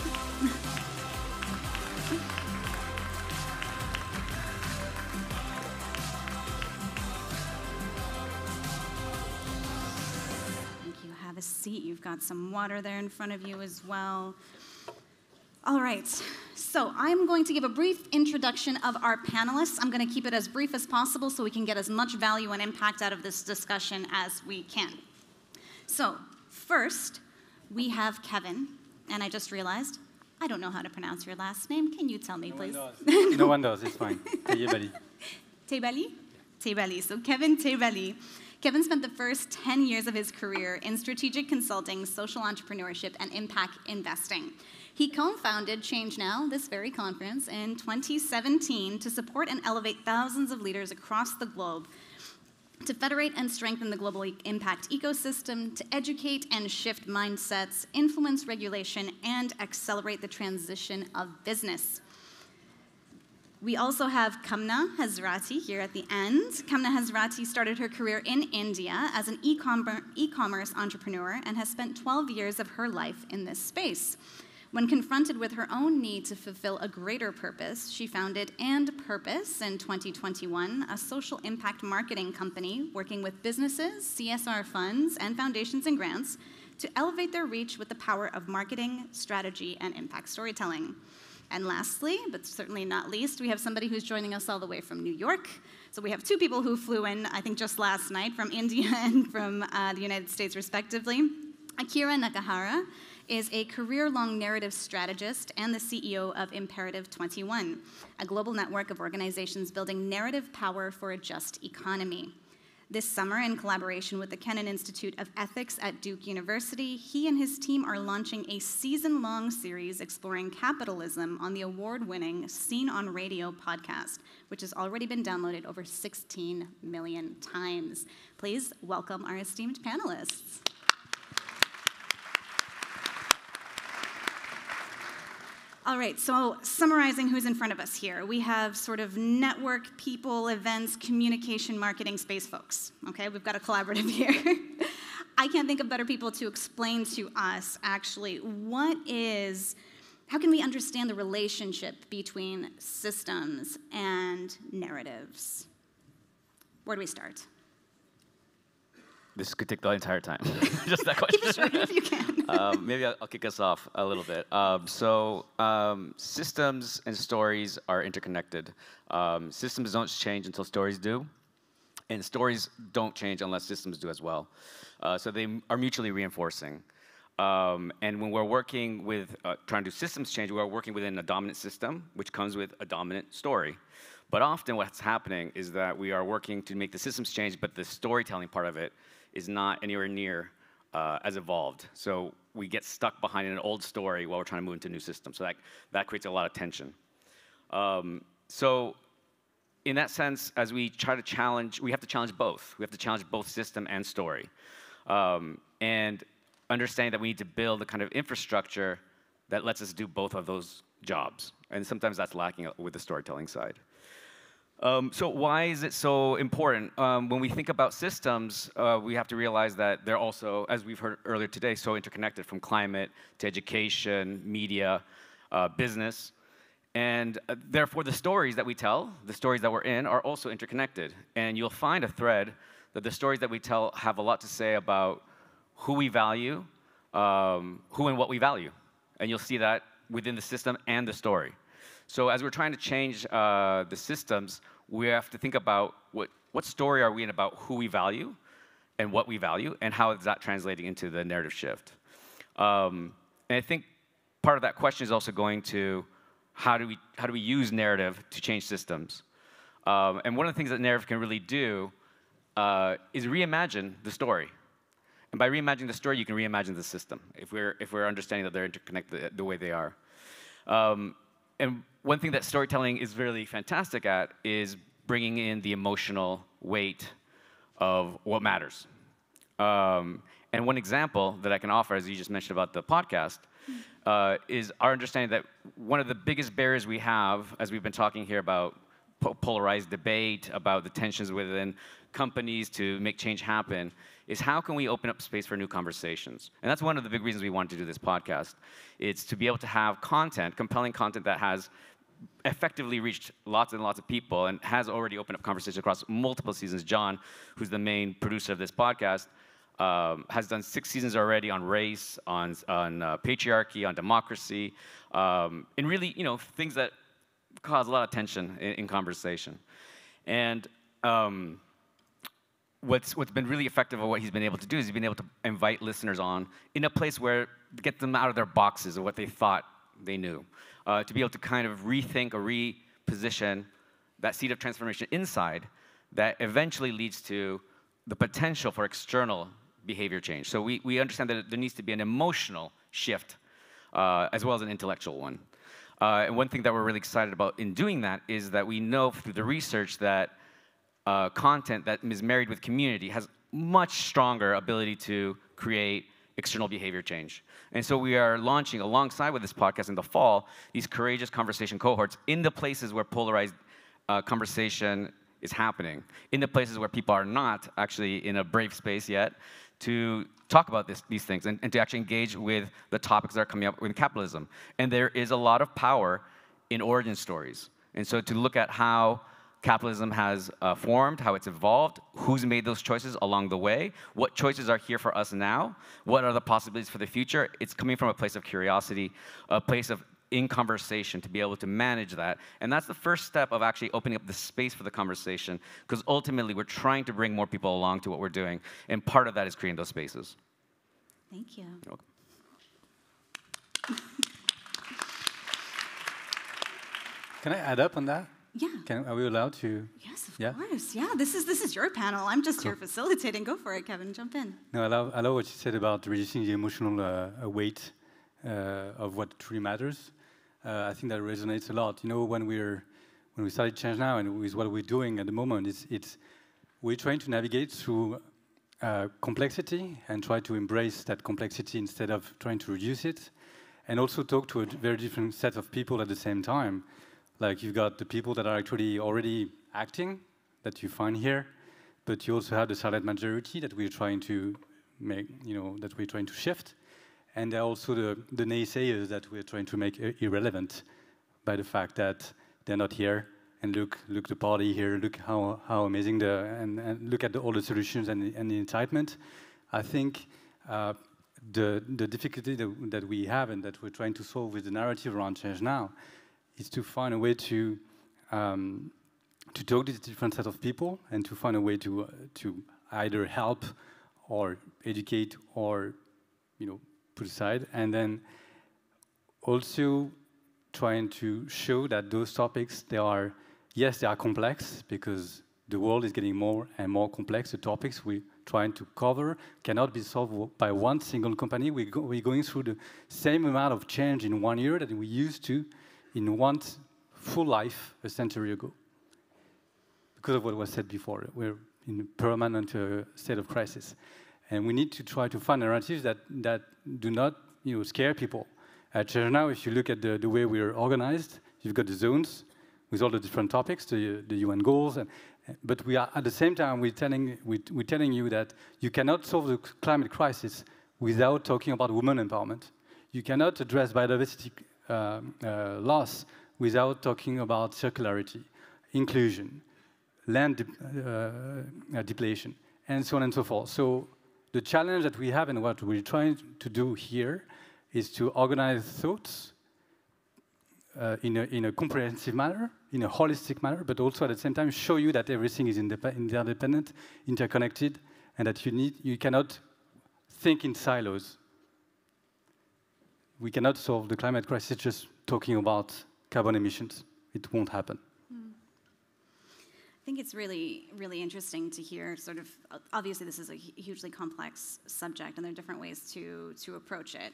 Have a seat. You've got some water there in front of you as well. All right, so I'm going to give a brief introduction of our panelists. I'm going to keep it as brief as possible so we can get as much value and impact out of this discussion as we can. So first, we have Kevin, and I just realized I don't know how to pronounce your last name. Can you tell me, please? No one does. It's fine. Tayebaly. Tayebaly? Tayebaly. So Kevin Tayebaly. Kevin spent the first 10 years of his career in strategic consulting, social entrepreneurship, and impact investing. He co-founded ChangeNOW, this very conference, in 2017 to support and elevate thousands of leaders across the globe to federate and strengthen the global impact ecosystem, to educate and shift mindsets, influence regulation, and accelerate the transition of business. We also have Kamna Hazrati here at the end. Kamna Hazrati started her career in India as an e-commerce entrepreneur and has spent 12 years of her life in this space. When confronted with her own need to fulfill a greater purpose, she founded AndPurpose in 2021, a social impact marketing company working with businesses, CSR funds, and foundations and grants to elevate their reach with the power of marketing, strategy, and impact storytelling. And lastly, but certainly not least, we have somebody who's joining us all the way from New York. So we have two people who flew in, I think just last night, from India and from the United States, respectively. Akira Nakahara is a career-long narrative strategist and the CEO of Imperative 21, a global network of organizations building narrative power for a just economy. This summer, in collaboration with the Kennan Institute of Ethics at Duke University, he and his team are launching a season-long series exploring capitalism on the award-winning Seen on Radio podcast, which has already been downloaded over 16 million times. Please welcome our esteemed panelists. All right, so summarizing who's in front of us here, we have sort of network, people, events, communication, marketing space folks, okay? We've got a collaborative here. I can't think of better people to explain to us, actually, what is how can we understand the relationship between systems and narratives? Where do we start? This could take the entire time. Just that question. Keep it short if you can. Maybe I'll kick us off a little bit. Systems and stories are interconnected. Systems don't change until stories do, and stories don't change unless systems do as well. So they are mutually reinforcing. And when we're working with trying to do systems change, we're working within a dominant system, which comes with a dominant story. But often what's happening is that we are working to make the systems change, but the storytelling part of it is not anywhere near as evolved. So we get stuck behind an old story while we're trying to move into a new system. So that creates a lot of tension. So in that sense, as we try to challenge, we have to challenge both. We have to challenge both system and story. And understanding that we need to build a kind of infrastructure that lets us do both of those jobs. And sometimes that's lacking with the storytelling side. So why is it so important? When we think about systems, we have to realize that they're also, as we've heard earlier today, so interconnected, from climate to education, media, business. And therefore, the stories that we tell, the stories that we're in, are also interconnected. And you'll find a thread that the stories that we tell have a lot to say about who we value, who and what we value. And you'll see that within the system and the story. So as we're trying to change the systems, we have to think about what story are we in about who we value and what we value, and how is that translating into the narrative shift. And I think part of that question is also going to how do we use narrative to change systems. And one of the things that narrative can really do is reimagine the story. And by reimagining the story, you can reimagine the system, if we're understanding that they're interconnected the way they are. And one thing that storytelling is really fantastic at is bringing in the emotional weight of what matters. And one example that I can offer, as you just mentioned about the podcast, is our understanding that one of the biggest barriers we have, as we've been talking here about polarized debate, about the tensions within companies to make change happen, is how can we open up space for new conversations? And that's one of the big reasons we wanted to do this podcast. It's to be able to have content, compelling content that has effectively reached lots and lots of people and has already opened up conversations across multiple seasons. John, who's the main producer of this podcast, has done 6 seasons already on race, on patriarchy, on democracy, and really, things that cause a lot of tension in conversation. And what's been really effective of what he's been able to do is he's been able to invite listeners on in a place where get them out of their boxes of what they thought they knew, to be able to kind of rethink or reposition that seed of transformation inside that eventually leads to the potential for external behavior change. So we understand that there needs to be an emotional shift as well as an intellectual one. And one thing that we're really excited about in doing that is that we know through the research that content that is married with community has much stronger ability to create external behavior change. And so we are launching, alongside with this podcast in the fall, these courageous conversation cohorts in the places where polarized conversation is happening, in the places where people are not actually in a brave space yet, to talk about these things and to actually engage with the topics that are coming up with capitalism. And there is a lot of power in origin stories. And so to look at how capitalism has formed, how it's evolved, who's made those choices along the way, what choices are here for us now, what are the possibilities for the future, it's coming from a place of curiosity, a place of in conversation to be able to manage that. And that's the first step of actually opening up the space for the conversation, because ultimately we're trying to bring more people along to what we're doing, and part of that is creating those spaces. Thank you. You're welcome. Can I add up on that? Yeah. Are we allowed to? Yes, of course. Yeah, this is your panel. I'm just here facilitating. Go for it, Kevin. Jump in. No, I love what you said about reducing the emotional weight of what truly matters. I think that resonates a lot. When we started ChangeNOW and with what we're doing at the moment, we're trying to navigate through complexity and try to embrace that complexity instead of trying to reduce it, and also talk to a very different set of people at the same time. Like, you've got the people that are actually already acting, that you find here, but you also have the silent majority that we're trying to make, that we're trying to shift. And there are also the naysayers that we're trying to make irrelevant by the fact that they're not here. And look the party here, look how amazing and look at all the solutions and the incitement. I think the difficulty that we have and that we're trying to solve with the narrative around ChangeNOW is to find a way to talk to this different set of people and to find a way to either help or educate or put aside, and then also trying to show that those topics, they are complex because the world is getting more and more complex. The topics we're trying to cover cannot be solved by one single company. We're going through the same amount of change in 1 year that we used to in one full life a century ago. Because of what was said before, we're in a permanent state of crisis. And we need to try to find narratives that do not scare people. At ChangeNOW, if you look at the way we're organized, you've got the zones with all the different topics, the UN goals, but we are at the same time we're telling you that you cannot solve the climate crisis without talking about women empowerment. You cannot address biodiversity loss without talking about circularity, inclusion, land depletion, and so on and so forth. So the challenge that we have and what we're trying to do here is to organize thoughts in a comprehensive manner, in a holistic manner, but also at the same time show you that everything is interdependent, interconnected, and that you cannot think in silos. We cannot solve the climate crisis just talking about carbon emissions. It won't happen. I think it's really, really interesting to hear sort of, obviously this is a hugely complex subject and there are different ways to approach it.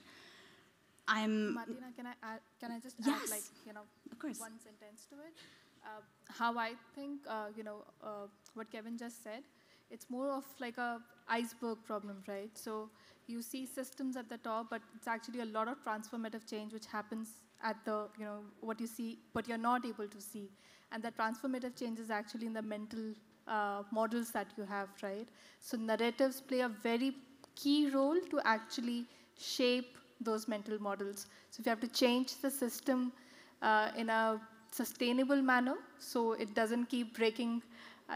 Martina, can I just add, like, of course, one sentence to it? How I think, what Kevin just said, it's more of like a iceberg problem, right? So you see systems at the top, but it's actually a lot of transformative change which happens at the, what you see, but you're not able to see. And the transformative change is actually in the mental models that you have, right? So narratives play a very key role to actually shape those mental models. So if you have to change the system in a sustainable manner, so it doesn't keep breaking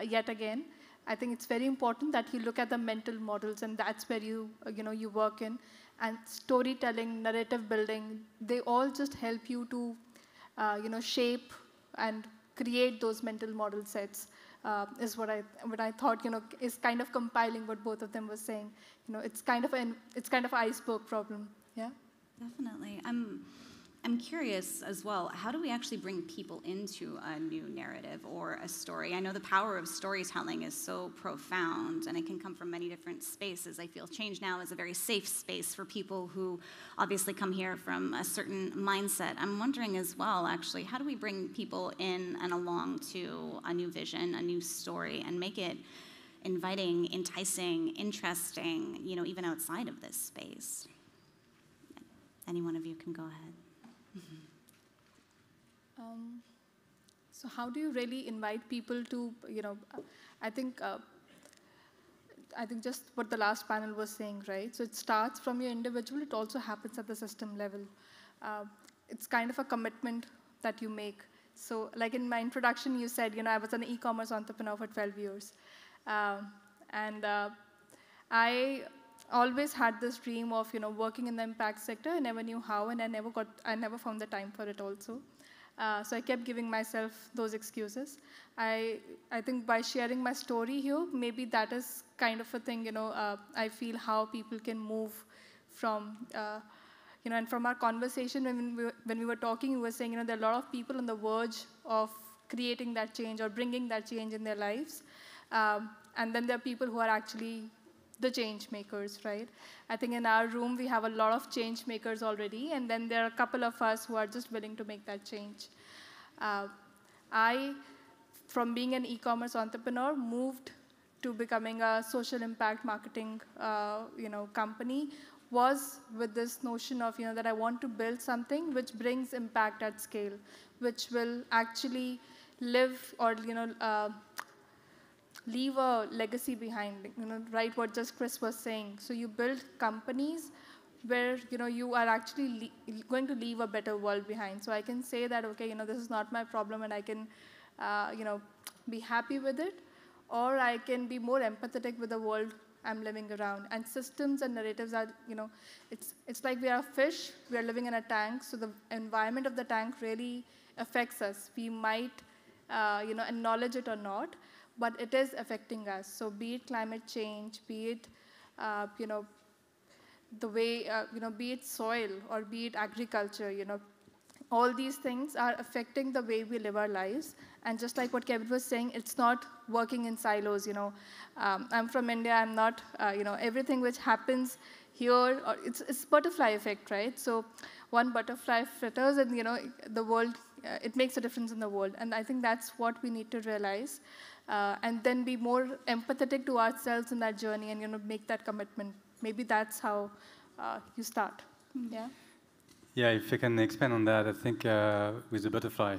yet again, I think it's very important that you look at the mental models, and that's where you work in. And storytelling, narrative building, they all just help you to shape and create those mental model sets. Is what I thought is kind of compiling what both of them were saying. It's kind of an iceberg problem. Yeah. Definitely. I'm curious as well, how do we actually bring people into a new narrative or a story? I know the power of storytelling is so profound, and it can come from many different spaces. I feel ChangeNOW is a very safe space for people who obviously come here from a certain mindset. I'm wondering as well, actually, how do we bring people in and along to a new vision, a new story, and make it inviting, enticing, interesting, even outside of this space? Any one of you can go ahead. So how do you really invite people to, I think just what the last panel was saying, right? So it starts from your individual, it also happens at the system level. It's kind of a commitment that you make. So like in my introduction, you said, I was an e-commerce entrepreneur for 12 years. I always had this dream of, working in the impact sector. I never knew how, and I never found the time for it also. So I kept giving myself those excuses. I think by sharing my story here, maybe that is kind of a thing, I feel how people can move from, and from our conversation when we were talking, we were saying, there are a lot of people on the verge of creating that change or bringing that change in their lives. And then there are people who are actually the change makers, right? I think in our room, we have a lot of change makers already, and then there are a couple of us who are just willing to make that change. I, from being an e-commerce entrepreneur, moved to becoming a social impact marketing, company, was with this notion of, that I want to build something which brings impact at scale, which will actually live or, leave a legacy behind, right, what just Chris was saying. So you build companies where you are actually going to leave a better world behind. So I can say that, okay, this is not my problem, and I can be happy with it, or I can be more empathetic with the world I'm living around. And systems and narratives are, it's like we are a fish, we are living in a tank, so the environment of the tank really affects us. We might acknowledge it or not, but it is affecting us. So be it climate change, be it the way, be it soil or be it agriculture, all these things are affecting the way we live our lives. And just like what Kevin was saying, it's not working in silos. I'm from India. I'm not, everything which happens here, or it's butterfly effect, right? So one butterfly flutters, and the world, it makes a difference in the world. And I think that's what we need to realize, and then be more empathetic to ourselves in that journey, and make that commitment. Maybe that's how you start. Yeah. Yeah, if I can expand on that, I think with the butterfly,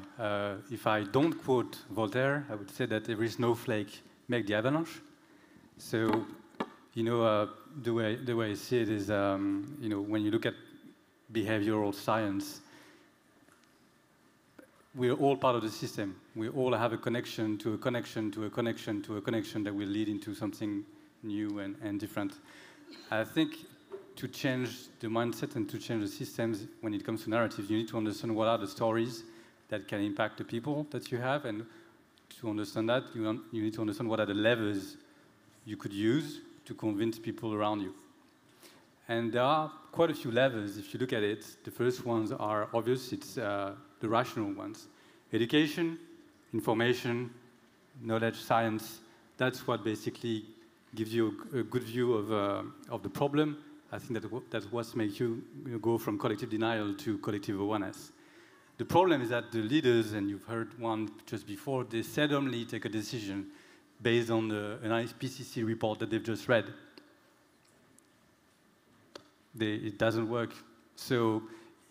if I don't quote Voltaire, I would say that every snowflake makes the avalanche. So, the way I see it is, when you look at behavioral science, we're all part of the system. We all have a connection to a connection to a connection to a connection that will lead into something new and different. I think to change the mindset and to change the systems when it comes to narratives, you need to understand what are the stories that can impact the people that you have, and to understand that, you need to understand what are the levers you could use to convince people around you. And there are quite a few levers. If you look at it, the first ones are obvious. It's the rational ones. Education, information, knowledge, science. That's what basically gives you a good view of the problem. I think that's what makes you go from collective denial to collective awareness. The problem is that the leaders, and you've heard one just before, they seldomly take a decision based on an IPCC report that they've just read. It doesn't work. So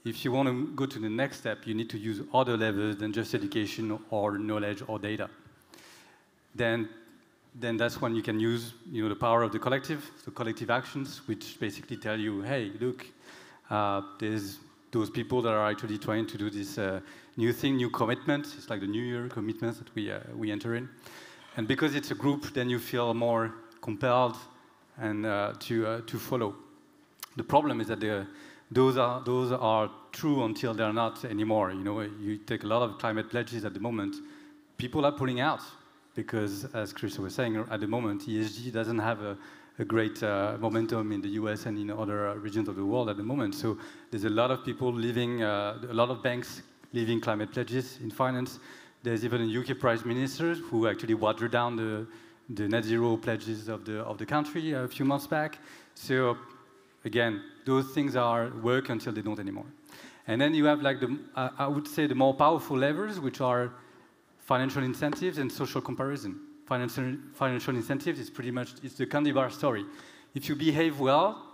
if you want to go to the next step, you need to use other levels than just education or knowledge or data. Then that's when you can use the power of the collective, so collective actions, which basically tell you, hey, look, there's those people that are actually trying to do this new thing, new commitment. It's like the New Year commitments that we enter in. And because it's a group, then you feel more compelled and to follow. The problem is that those are true until they're not anymore. You take a lot of climate pledges at the moment. People are pulling out because, as Chris was saying, at the moment, ESG doesn't have a great momentum in the US and in other regions of the world at the moment. So there's a lot of people leaving, a lot of banks leaving climate pledges in finance. There's even a UK Prime Minister who actually watered down the net zero pledges of the country a few months back. So again, those things work until they don't anymore. And then you have like I would say the more powerful levers, which are financial incentives and social comparison. Financial incentives is pretty much, it's the candy bar story. If you behave well,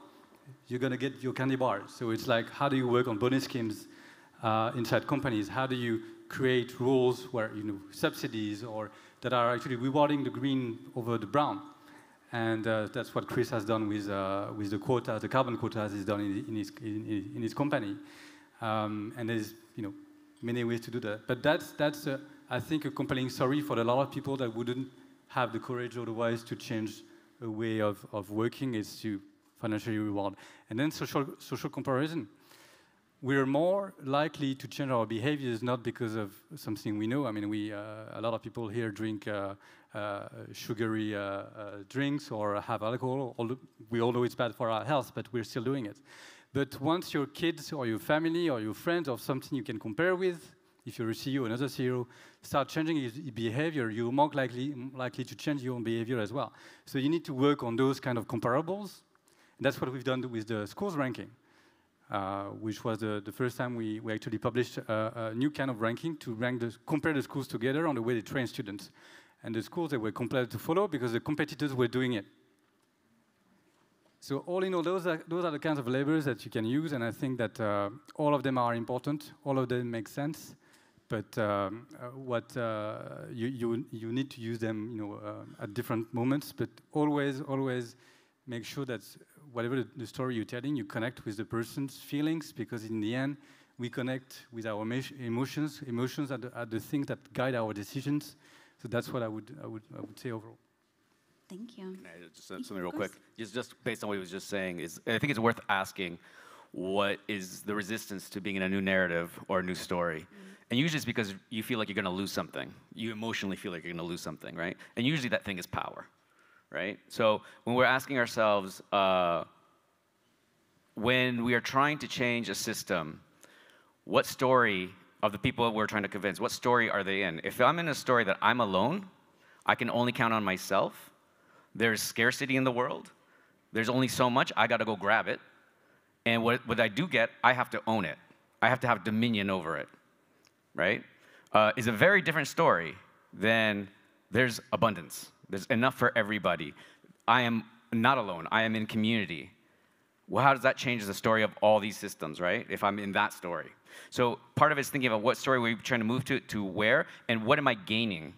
you're going to get your candy bar. So it's like, how do you work on bonus schemes inside companies? How do you create rules where, subsidies or that are actually rewarding the green over the brown? And that's what Chris has done with the quota, the carbon quotas he's done in his company. And there's, many ways to do that. But that's I think, a compelling story for a lot of people that wouldn't have the courage otherwise to change a way of working, is to financially reward. And then social comparison. We're more likely to change our behaviors not because of something we know. I mean, a lot of people here drink sugary drinks or have alcohol. We all know it's bad for our health, but we're still doing it. But once your kids or your family or your friends or something you can compare with, if you're a CEO, another CEO, start changing his behavior, you're more likely to change your own behavior as well. So you need to work on those kind of comparables. And that's what we've done with the schools ranking, which was the first time we actually published a new kind of ranking to compare the schools together on the way they train students. And the schools, they were compelled to follow because the competitors were doing it. So all in all, those are the kinds of levers that you can use, and I think that all of them are important, all of them make sense. But you need to use them, at different moments. But always make sure that whatever the story you're telling, you connect with the person's feelings, because in the end, we connect with our emotions. Emotions are the things that guide our decisions. So that's what I would say overall. Thank you. Can I just something real quick? Just based on what he was just saying, I think it's worth asking, what is the resistance to being in a new narrative or a new story? Mm-hmm. And usually it's because you feel like you're going to lose something. You emotionally feel like you're going to lose something, right? And usually that thing is power, right? So when we're asking ourselves, when we are trying to change a system, what story of the people we're trying to convince, what story are they in? If I'm in a story that I'm alone, I can only count on myself, there's scarcity in the world, there's only so much, I got to go grab it. And what I do get, I have to own it. I have to have dominion over it, right? Is a very different story than there's abundance. There's enough for everybody. I am not alone. I am in community. Well, how does that change the story of all these systems, right? If I'm in that story. So part of it is thinking about what story we're trying to move to where, and what am I gaining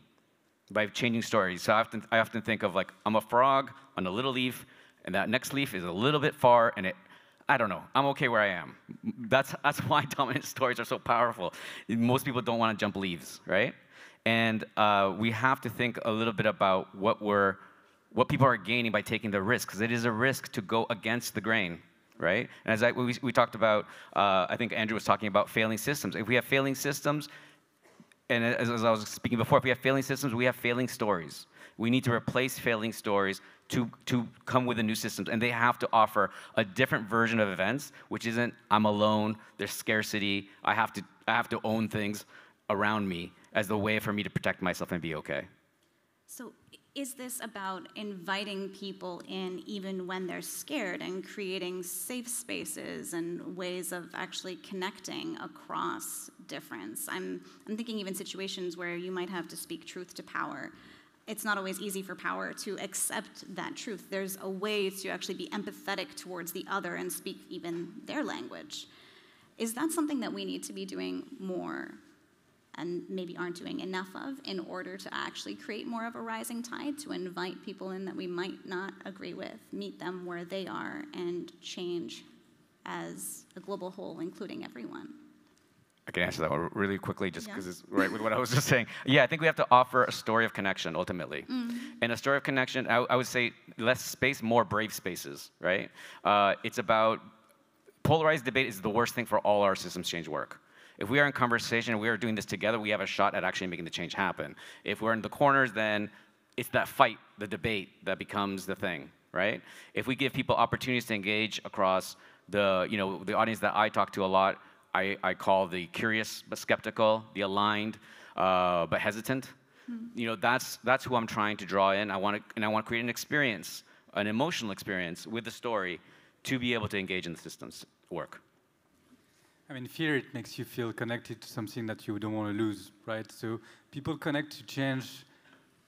by changing stories. So I often think of, like, I'm a frog on a little leaf, and that next leaf is a little bit far, and I don't know, I'm okay where I am. That's why dominant stories are so powerful. Most people don't want to jump leaves, right? And we have to think a little bit about what people are gaining by taking the risk, because it is a risk to go against the grain, right? And as we talked about, I think Andrew was talking about failing systems. If we have failing systems, and as I was speaking before, if we have failing systems, we have failing stories. We need to replace failing stories to come with a new systems, and they have to offer a different version of events, which isn't I'm alone, there's scarcity, I have to own things around me as the way for me to protect myself and be okay. So is this about inviting people in even when they're scared and creating safe spaces and ways of actually connecting across difference? I'm thinking even situations where you might have to speak truth to power. It's not always easy for power to accept that truth. There's a way to actually be empathetic towards the other and speak even their language. Is that something that we need to be doing more and maybe aren't doing enough of in order to actually create more of a rising tide, to invite people in that we might not agree with, meet them where they are, and change as a global whole, including everyone? I can answer that one really quickly, just because it's right with what I was just saying. Yeah, I think we have to offer a story of connection, ultimately. Mm-hmm. And a story of connection, I would say less space, more brave spaces, right? It's about, polarized debate is the worst thing for all our systems change work. If we are in conversation and we are doing this together, we have a shot at actually making the change happen. If we're in the corners, then it's that fight, the debate, that becomes the thing, right? If we give people opportunities to engage across the audience that I talk to a lot, I call the curious but skeptical, the aligned but hesitant. Mm-hmm. That's who I'm trying to draw in. I want to create an experience, an emotional experience with the story, to be able to engage in the systems work. I mean, fear, it makes you feel connected to something that you don't want to lose, right? So people connect to change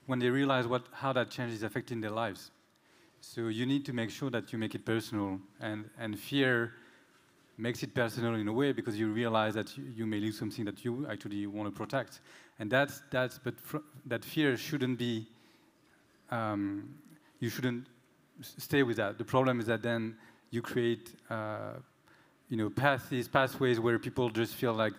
when they realize how that change is affecting their lives. So you need to make sure that you make it personal, and fear makes it personal in a way, because you realize that you may lose something that you actually want to protect. And that fear shouldn't be, you shouldn't stay with that. The problem is that then you create pathways where people just feel like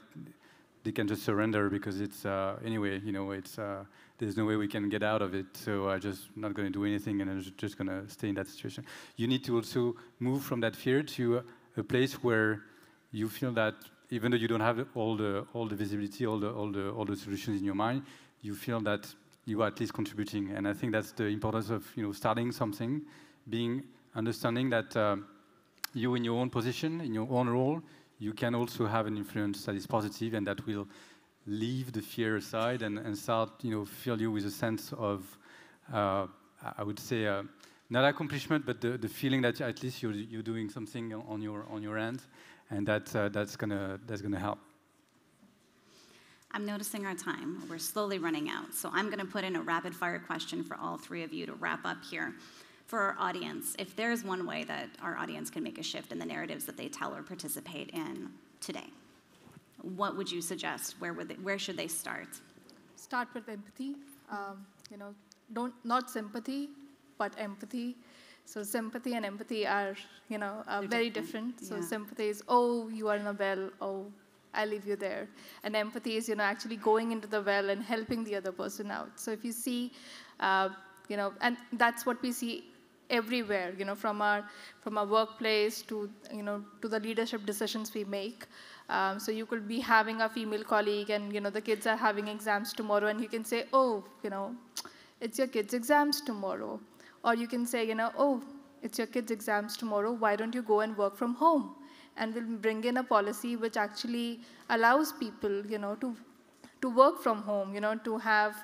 they can just surrender because it's there's no way we can get out of it, so I'm just not going to do anything, and I'm just going to stay in that situation. You need to also move from that fear to a place where you feel that even though you don't have all the visibility, all the solutions in your mind, you feel that you are at least contributing. And I think that's the importance of starting something, understanding that you, in your own position, in your own role, you can also have an influence that is positive and that will leave the fear aside and start, fill you with a sense of, I would say, not accomplishment, but the feeling that at least you're doing something on your end, and that's gonna help. I'm noticing our time. We're slowly running out, so I'm going to put in a rapid-fire question for all three of you to wrap up here. For our audience, if there's one way that our audience can make a shift in the narratives that they tell or participate in today, what would you suggest? Where should they start? Start with empathy. Not sympathy, but empathy. So sympathy and empathy are, very different. So Yeah. sympathy is, oh, you are in a well, oh, I'll leave you there. And empathy is, actually going into the well and helping the other person out. So if you see, and that's what we see everywhere, from our workplace to, to the leadership decisions we make. So you could be having a female colleague and, the kids are having exams tomorrow and you can say, oh, it's your kids' exams tomorrow. Or you can say, oh, it's your kids' exams tomorrow, why don't you go and work from home? And we'll bring in a policy which actually allows people, to work from home, to have,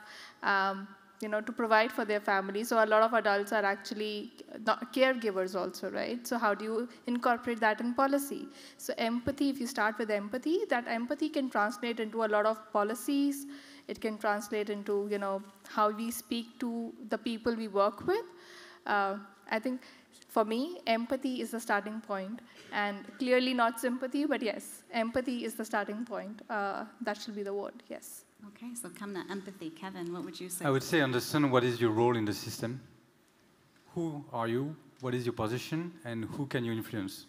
to provide for their families. So a lot of adults are actually not caregivers also, right? So how do you incorporate that in policy? So empathy, if you start with empathy, that empathy can translate into a lot of policies. It can translate into, how we speak to the people we work with. I think for me, empathy is the starting point, and clearly not sympathy, but yes, empathy is the starting point. That should be the word, yes. Okay, so Kamna, empathy. Kevin, what would you say? I would say understand what is your role in the system. Who are you? What is your position? And who can you influence?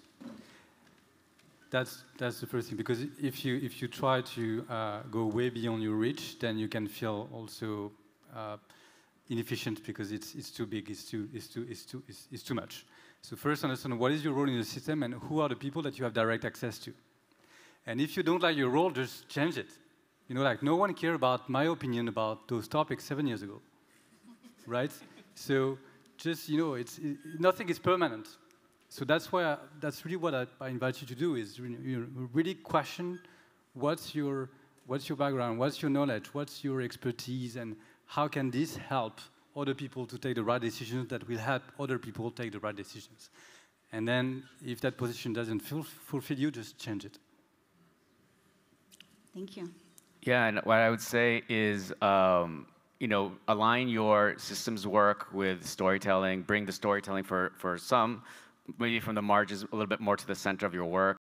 That's the first thing, because if you try to go way beyond your reach, then you can feel also inefficient because it's too big, it's too much. So first understand what is your role in the system and who are the people that you have direct access to. And if you don't like your role, just change it. Like no one cared about my opinion about those topics 7 years ago, right? So just, nothing is permanent. So that's why that's really what I invite you to do is really question what's your background, what's your knowledge, what's your expertise, and how can this help other people to take the right decisions that will help other people take the right decisions. And then if that position doesn't fulfill you, just change it. Thank you. Yeah, and what I would say is, align your systems work with storytelling, bring the storytelling for some, maybe from the margins a little bit more to the center of your work.